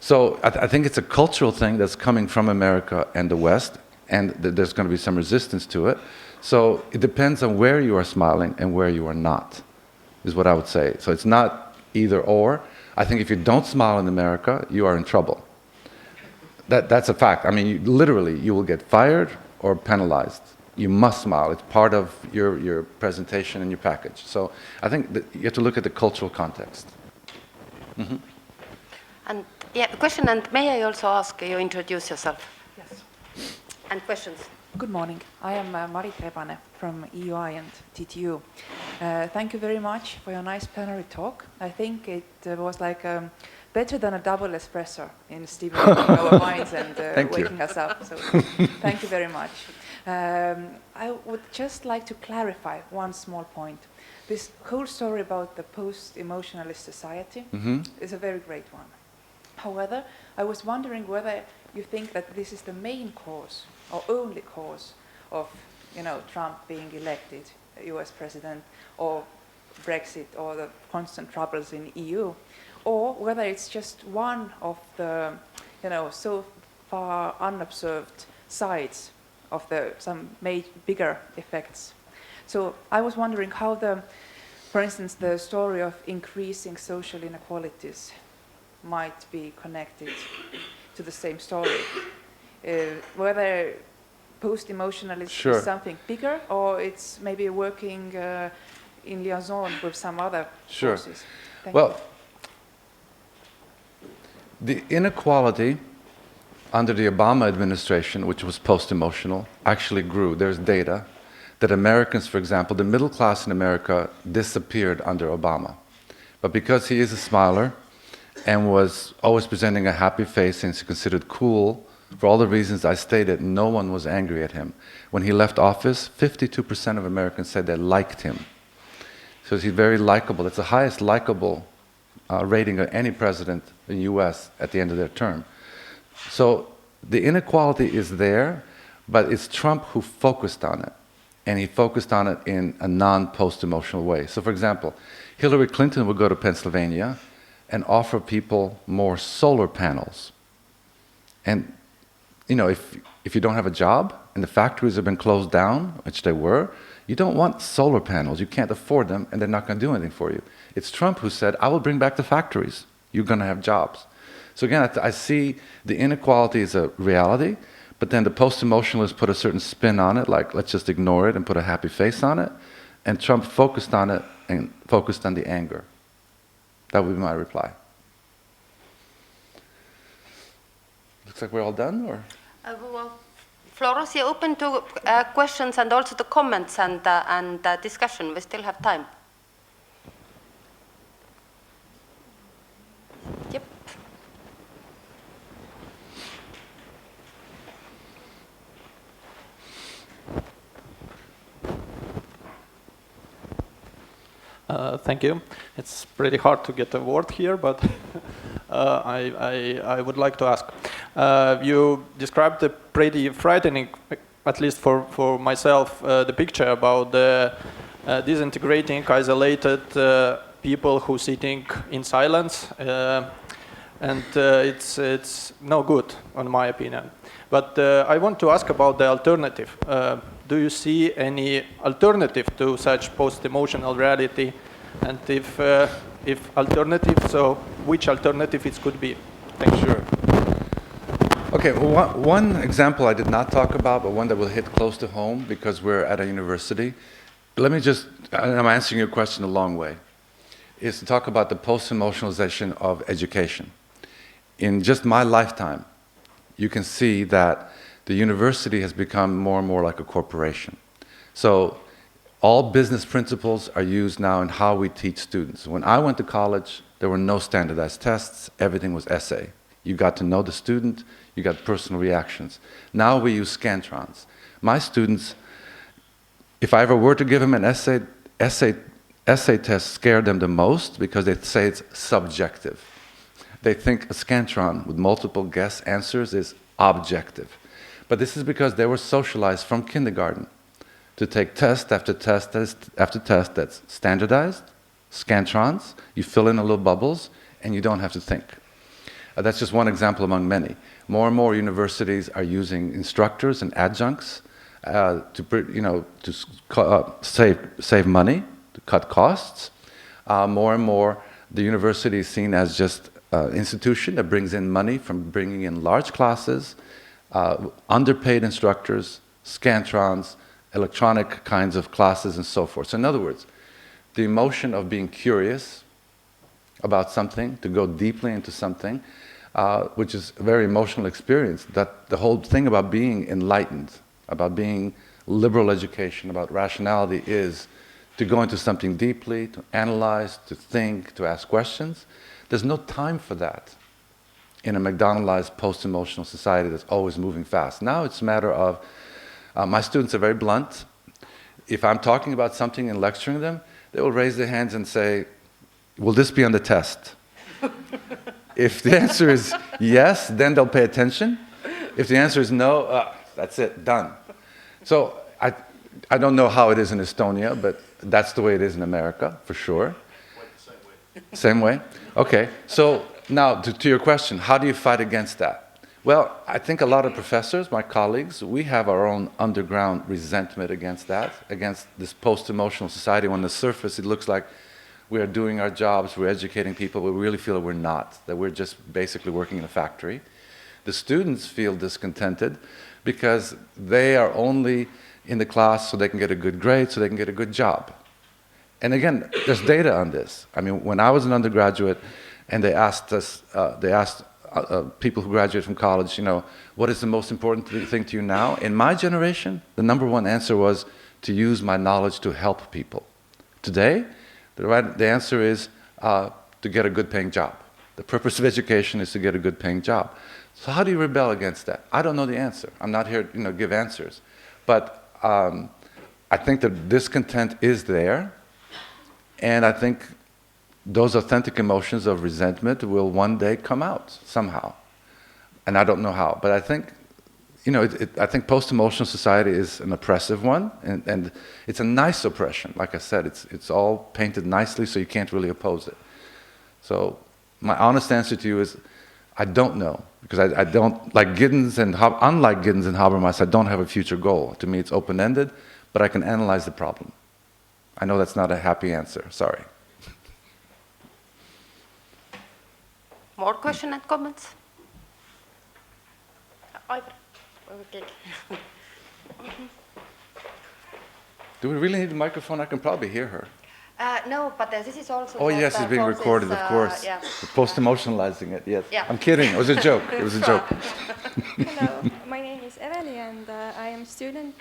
So I think it's a cultural thing that's coming from America and the West, and there's going to be some resistance to it. So it depends on where you are smiling and where you are not, is what I would say. So it's not either or. I think if you don't smile in America, you are in trouble. That's a fact. I mean, literally, you will get fired or penalized. You must smile. It's part of your presentation and your package. So I think that you have to look at the cultural context. Mm-hmm. And yeah, question, and may I also ask you introduce yourself? Yes. And questions. Good morning. I am Marit Rebane from EUI and TTU. Thank you very much for your nice plenary talk. I think it was like better than a double espresso in stimulating our minds and waking us up. So thank you very much. I would just like to clarify one small point. This whole story about the post-emotionalist society is a very great one. However, I was wondering whether you think that this is the main cause or only cause of, Trump being elected US president, or Brexit, or the constant troubles in EU, or whether it's just one of the, so far unobserved sides of some bigger effects. So I was wondering how for instance, the story of increasing social inequalities might be connected to the same story. Whether post-emotionalism is something bigger, or it's maybe working in liaison with some other forces. Well, the inequality under the Obama administration, which was post-emotional, actually grew. There's data that Americans, for example, the middle class in America disappeared under Obama. But because he is a smiler and was always presenting a happy face and is considered cool, for all the reasons I stated, no one was angry at him. When he left office, 52% of Americans said they liked him. So he's very likable. That's the highest likable rating of any president in the US at the end of their term. So the inequality is there, but it's Trump who focused on it. And he focused on it in a non-post-emotional way. So for example, Hillary Clinton would go to Pennsylvania and offer people more solar panels. And if you don't have a job and the factories have been closed down, which they were, you don't want solar panels. You can't afford them, and they're not going to do anything for you. It's Trump who said, I will bring back the factories. You're going to have jobs. So again, I see the inequality as a reality, but then the post-emotionalists put a certain spin on it, like let's just ignore it and put a happy face on it. And Trump focused on it and focused on the anger. That would be my reply. Looks like we're all done, or? Well, floor is open to questions and also to comments and discussion. We still have time. Yep. Thank you. It's pretty hard to get a word here, but I would like to ask. You described the pretty frightening, at least for myself, the picture about the disintegrating, isolated people who sitting in silence, and it's no good, in my opinion. But I want to ask about the alternative. do you see any alternative to such post-emotional reality? And if alternative, so which alternative it could be? Thank you. Sure. Okay, well, one example I did not talk about, but one that will hit close to home because we're at a university. Let me just, and I'm answering your question a long way, is to talk about the post-emotionalization of education. In just my lifetime, you can see that the university has become more and more like a corporation. So all business principles are used now in how we teach students. When I went to college, there were no standardized tests, everything was essay. You got to know the student, you got personal reactions. Now we use scantrons. My students, if I ever were to give them an essay tests scare them the most because they say it's subjective. They think a scantron with multiple guess answers is objective. But this is because they were socialized from kindergarten to take test after test after test that's standardized, scantrons, you fill in a little bubbles, and you don't have to think. That's just one example among many. More and more universities are using instructors and adjuncts to save money, to cut costs. More and more, the university is seen as just an institution that brings in money from bringing in large classes, underpaid instructors, scantrons, electronic kinds of classes, and so forth. So in other words, the emotion of being curious about something, to go deeply into something, which is a very emotional experience, that the whole thing about being enlightened, about being liberal education, about rationality is to go into something deeply, to analyze, to think, to ask questions. There's no time for that in a McDonaldized post-emotional society that's always moving fast. Now it's a matter of, my students are very blunt. If I'm talking about something and lecturing them, they will raise their hands and say, will this be on the test? If the answer is yes, then they'll pay attention. If the answer is no, that's it, done. So I don't know how it is in Estonia, but that's the way it is in America, for sure. Same way? Okay, so now to your question, how do you fight against that? Well, I think a lot of professors, my colleagues, we have our own underground resentment against that, against this post-emotional society. On the surface, it looks like we are doing our jobs, we're educating people, but we really feel that we're not, that we're just basically working in a factory. The students feel discontented because they are only in the class so they can get a good grade, so they can get a good job. And again, there's data on this. I mean, when I was an undergraduate and they asked us, people who graduate from college, what is the most important thing to you now? In my generation, the number one answer was to use my knowledge to help people. Today, the answer is to get a good paying job. The purpose of education is to get a good paying job. So how do you rebel against that? I don't know the answer. I'm not here to give answers. But I think that discontent is there. And I think those authentic emotions of resentment will one day come out somehow. And I don't know how. But I think, I think post-emotional society is an oppressive one. And it's a nice oppression. Like I said, it's all painted nicely so you can't really oppose it. So my honest answer to you is, I don't know. Because I don't, like Giddens and, unlike Giddens and Habermas, I don't have a future goal. To me, it's open-ended, but I can analyze the problem. I know that's not a happy answer, sorry. More questions and comments? Do we really need the microphone? I can probably hear her. No, but this is also... Oh yes, it's being recorded, of course. Yeah. Post-emotionalizing it, yes. Yeah. I'm kidding, it was a joke, it was a joke. Hello, my name is Eveli and I am a student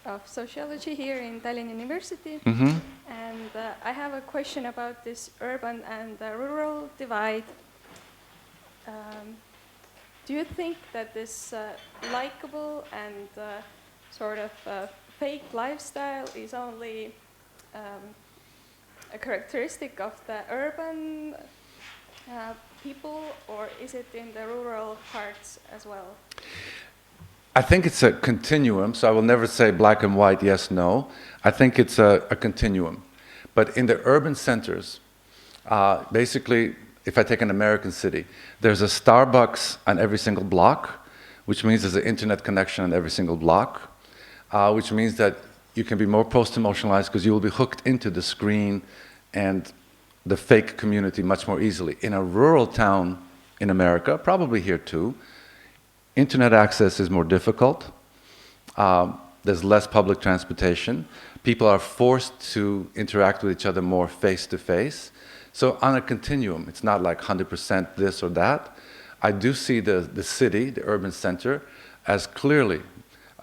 of sociology here in Tallinna University. Mm-hmm. And I have a question about this urban and rural divide. Do you think that this likable and sort of fake lifestyle is only a characteristic of the urban people, or is it in the rural parts as well? I think it's a continuum, so I will never say black and white, yes, no. I think it's a continuum. But in the urban centers, basically, if I take an American city, there's a Starbucks on every single block, which means there's an internet connection on every single block. which means that you can be more post-emotionalized because you will be hooked into the screen and the fake community much more easily. In a rural town in America, probably here too, internet access is more difficult. There's less public transportation. People are forced to interact with each other more face-to-face. So on a continuum, it's not like 100% this or that. I do see the city, the urban center, as clearly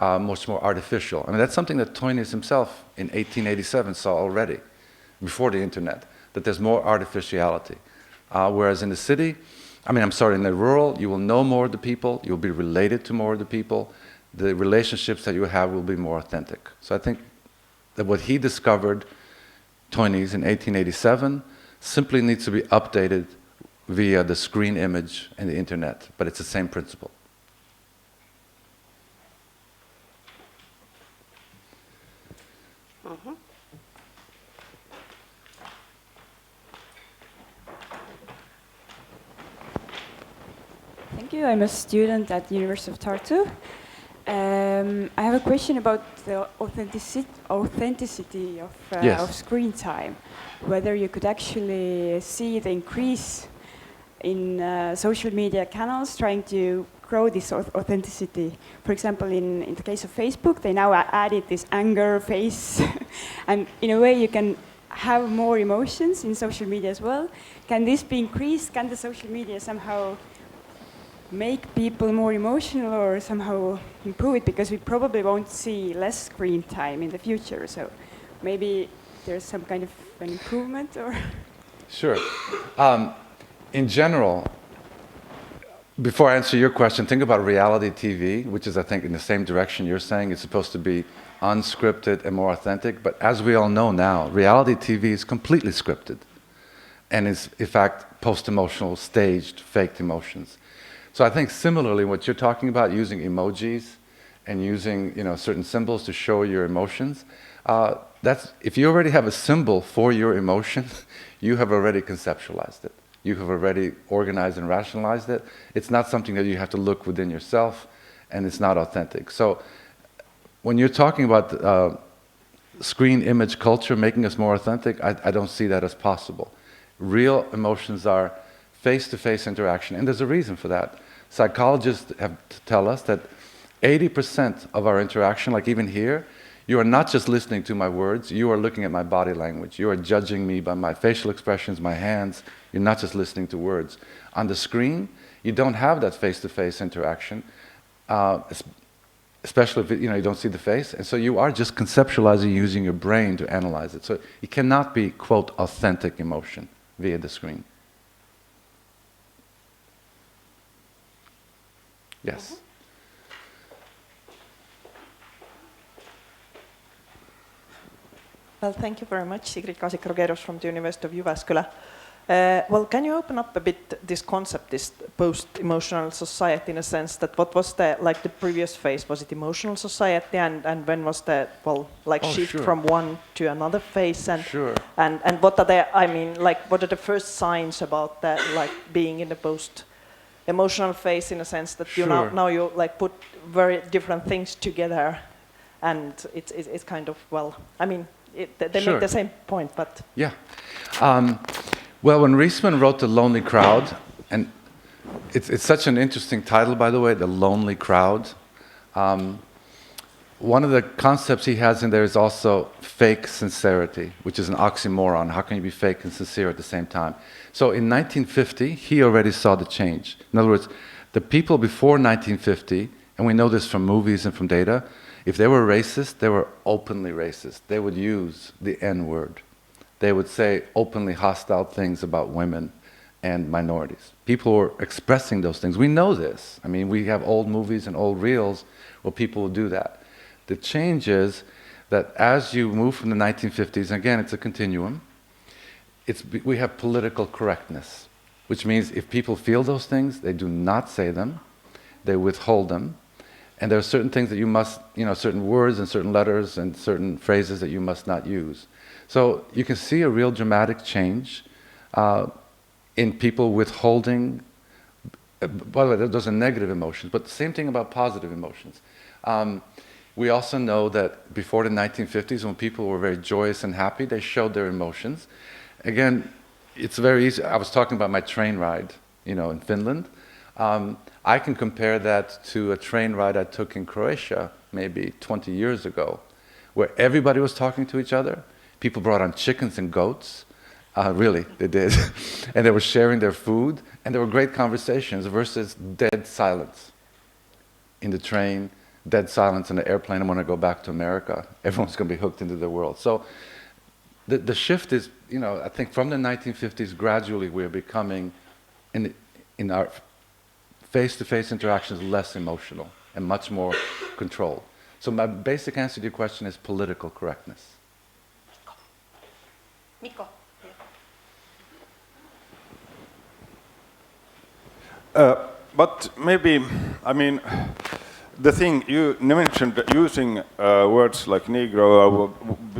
much more artificial. I mean, that's something that Toinis himself in 1887 saw already, before the internet, that there's more artificiality. Whereas in the city, in the rural, you will know more of the people, you'll be related to more of the people, the relationships that you have will be more authentic. So I think that what he discovered, Toinis, in 1887, simply needs to be updated via the screen image and the internet, but it's the same principle. Mhm. Thank you. I'm a student at the University of Tartu. I have a question about the authenticity Yes. of screen time. Whether you could actually see the increase in social media channels trying to grow this authenticity. For example, in the case of Facebook, they now added this anger face. And in a way, you can have more emotions in social media as well. Can this be increased? Can the social media somehow make people more emotional or somehow improve it? Because we probably won't see less screen time in the future. So maybe there's some kind of an improvement or? Sure. In general, before I answer your question, think about reality TV, which is, I think, in the same direction you're saying. It's supposed to be unscripted and more authentic. But as we all know now, reality TV is completely scripted and is, in fact, post-emotional, staged, faked emotions. So I think similarly, what you're talking about, using emojis and using certain symbols to show your emotions, that's, if you already have a symbol for your emotion, you have already conceptualized it. You have already organized and rationalized it. It's not something that you have to look within yourself, and it's not authentic. So when you're talking about screen image culture making us more authentic, I don't see that as possible. Real emotions are face-to-face interaction, and there's a reason for that. Psychologists have to tell us that 80% of our interaction, like even here, you are not just listening to my words, you are looking at my body language. You are judging me by my facial expressions, my hands. You're not just listening to words. On the screen, you don't have that face-to-face interaction, especially if you don't see the face. And so you are just conceptualizing using your brain to analyze it. So it cannot be, quote, authentic emotion via the screen. Yes. Well, thank you very much, Sigrid Kaasik-Rogeros from the University of Jyväskylä. Well, can you open up a bit this concept, this post-emotional society, in a sense that what was the previous phase? Was it emotional society, and when was the shift sure. from one to another phase? And Sure. and what are the what are the first signs about that being in the post-emotional phase, in a sense that you Sure. now you put very different things together, and it's kind of they Sure. make the same point, but Yeah. Well, when Riesman wrote The Lonely Crowd, and it's such an interesting title, by the way, The Lonely Crowd. One of the concepts he has in there is also fake sincerity, which is an oxymoron. How can you be fake and sincere at the same time? So in 1950, he already saw the change. In other words, the people before 1950, and we know this from movies and from data, if they were racist, they were openly racist. They would use the N-word. They would say openly hostile things about women and minorities. People were expressing those things. We know this. I mean, we have old movies and old reels where people will do that. The change is that as you move from the 1950s, and again, it's a continuum, we have political correctness, which means if people feel those things, they do not say them, they withhold them, and there are certain things that you must, certain words and certain letters and certain phrases that you must not use. So you can see a real dramatic change in people withholding. By the way, those are negative emotions, but the same thing about positive emotions. We also know that before the 1950s, when people were very joyous and happy, they showed their emotions. Again, it's very easy. I was talking about my train ride, in Finland. I can compare that to a train ride I took in Croatia maybe 20 years ago, where everybody was talking to each other. People brought on chickens and goats. Really, they did. And they were sharing their food, and there were great conversations versus dead silence in the train, dead silence in the airplane. I want to go back to America. Everyone's going to be hooked into the world. So the shift is, I think from the 1950s, gradually we're becoming, in our face-to-face interactions, less emotional and much more controlled. So my basic answer to your question is political correctness. Mikko. But maybe, the thing you mentioned, using words like Negro,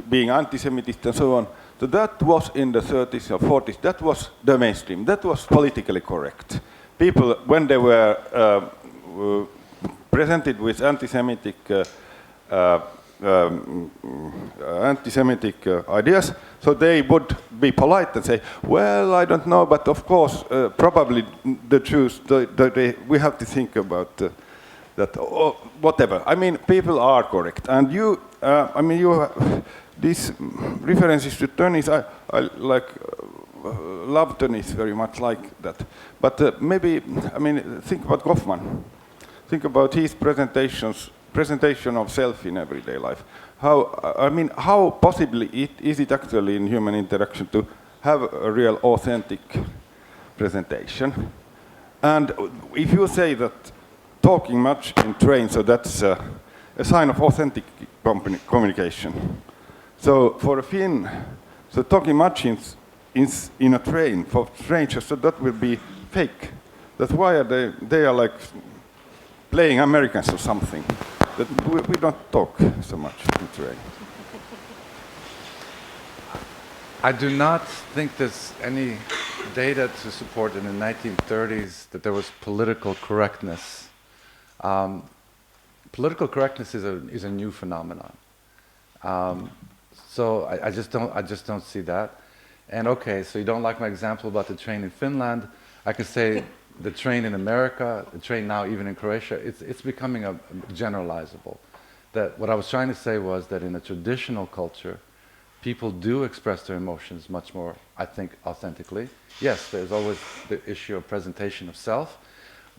being anti-Semitist and so on, so that was in the 30s or 40s, that was the mainstream, that was politically correct. People, when they were presented with anti-Semitic ideas, so they would be polite and say, well, I don't know, but of course, probably the Jews, we have to think about that, or whatever. People are correct. And you these references to Tönnies, I like, love Tönnies very much like that. But maybe, think about Goffman. Think about his presentation of self in everyday life. How possibly is it actually in human interaction to have a real authentic presentation? And if you say that talking much in train, so that's a sign of authentic communication. So for a Finn, so talking much in a train for strangers, so that will be fake. That's why they are like playing Americans or something. That we don't talk so much in train. I do not think there's any data to support in the 1930s that there was political correctness. Political correctness is a new phenomenon. So I just don't see that. And okay, so you don't like my example about the train in Finland. I can say the train in America, the train now even in Croatia, it's becoming a generalizable. That what I was trying to say was that in a traditional culture, people do express their emotions much more, I think, authentically. Yes, there's always the issue of presentation of self,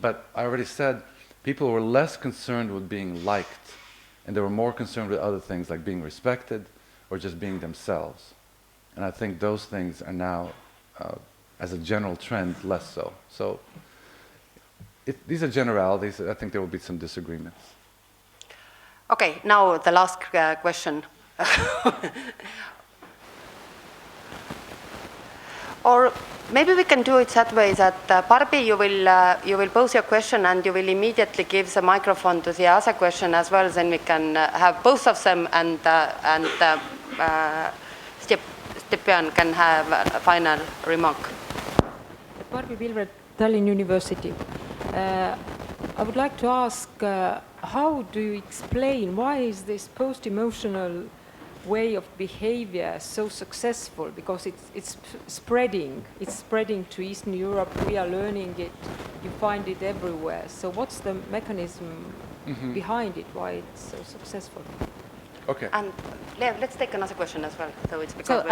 but I already said people were less concerned with being liked, and they were more concerned with other things like being respected or just being themselves. And I think those things are now, as a general trend, less so. So these are generalities. I think there will be some disagreements. Okay, now the last question. Or maybe we can do it that way that Barbi, you will pose your question and you will immediately give the microphone to the other question as well. Then we can have both of them, and Stepjan can have a final remark. Barbi Pilvre, Tallinna University. I would like to ask, how do you explain why is this post-emotional way of behavior so successful? Because it's spreading to Eastern Europe. We are learning it. You find it everywhere. So what's the mechanism behind it? Why it's so successful? Okay. And let's take another question as well. So it's because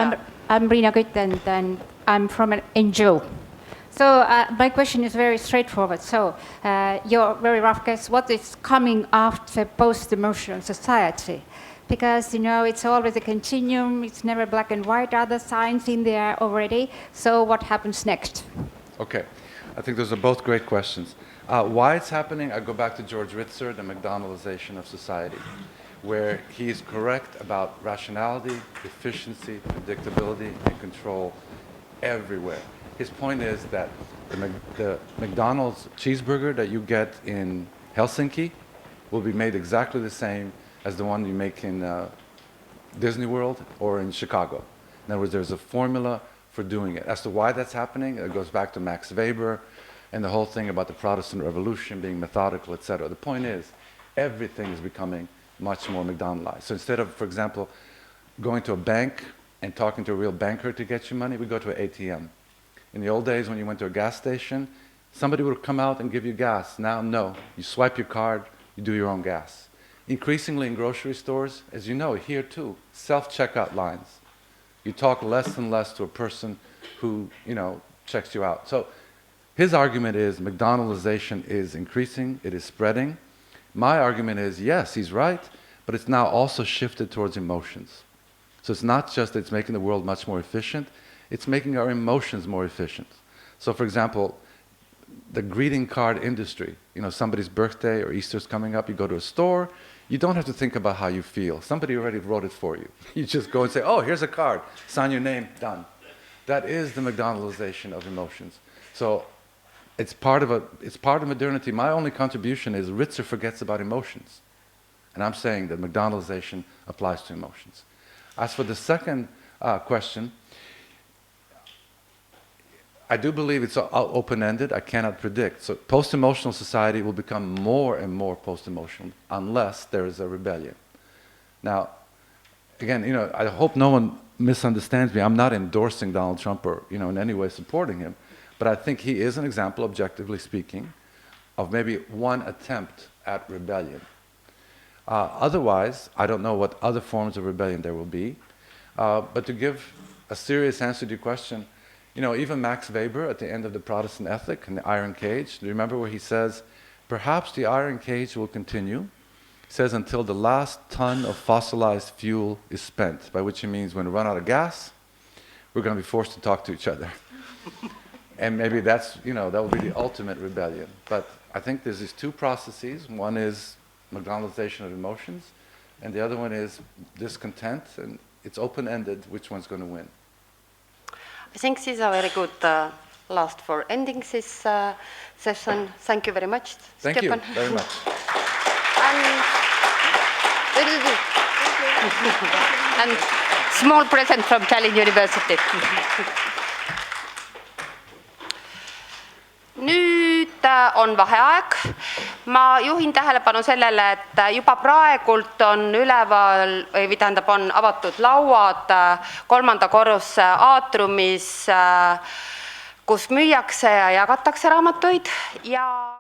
I'm Riina Kütt, and I'm from an NGO. So my question is very straightforward. So your very rough guess, what is coming after post-emotional society? Because, it's always a continuum, it's never black and white, other signs in there already. So what happens next? Okay, I think those are both great questions. Why it's happening, I go back to George Ritzer, the McDonaldization of society, where he is correct about rationality, efficiency, predictability, and control everywhere. His point is that the McDonald's cheeseburger that you get in Helsinki will be made exactly the same as the one you make in Disney World or in Chicago. In other words, there's a formula for doing it. As to why that's happening, it goes back to Max Weber and the whole thing about the Protestant Revolution being methodical, etc. The point is, everything is becoming much more McDonaldized. So instead of, for example, going to a bank and talking to a real banker to get you money, we go to an ATM. In the old days when you went to a gas station, somebody would come out and give you gas. Now, no. You swipe your card, you do your own gas. Increasingly in grocery stores, as you know, here too, self-checkout lines. You talk less and less to a person who, checks you out. So his argument is McDonaldization is increasing, it is spreading. My argument is, yes, he's right, but it's now also shifted towards emotions. So it's not just that it's making the world much more efficient, it's making our emotions more efficient. So for example, the greeting card industry, somebody's birthday or Easter's coming up, you go to a store, you don't have to think about how you feel. Somebody already wrote it for you. You just go and say, oh, here's a card, sign your name, done. That is the McDonaldization of emotions. So it's part of modernity. My only contribution is Ritzer forgets about emotions. And I'm saying that McDonaldization applies to emotions. As for the second question, I do believe it's open-ended. I cannot predict. So post-emotional society will become more and more post-emotional unless there is a rebellion. Now, again, I hope no one misunderstands me. I'm not endorsing Donald Trump or, in any way supporting him. But I think he is an example, objectively speaking, of maybe one attempt at rebellion. Otherwise, I don't know what other forms of rebellion there will be. But to give a serious answer to your question, even Max Weber at the end of the Protestant Ethic in the Iron Cage, do you remember where he says, perhaps the Iron Cage will continue, he says, until the last ton of fossilized fuel is spent, by which he means when we run out of gas, we're going to be forced to talk to each other. And maybe that will be the ultimate rebellion. But I think there's these two processes. One is McDonaldization of emotions, and the other one is discontent, and it's open-ended which one's going to win. I think this is a very good last for ending this session. Thank you very much, Thank Stefan. you very much. And small present from Tallinna University. Nüüd on vaheaeg. Ma juhin tähelepanu sellele, et juba praegult on üleval, või tähendab, on avatud lauad 3. korruse aatriumis, kus müüakse ja jagatakse raamatuid ja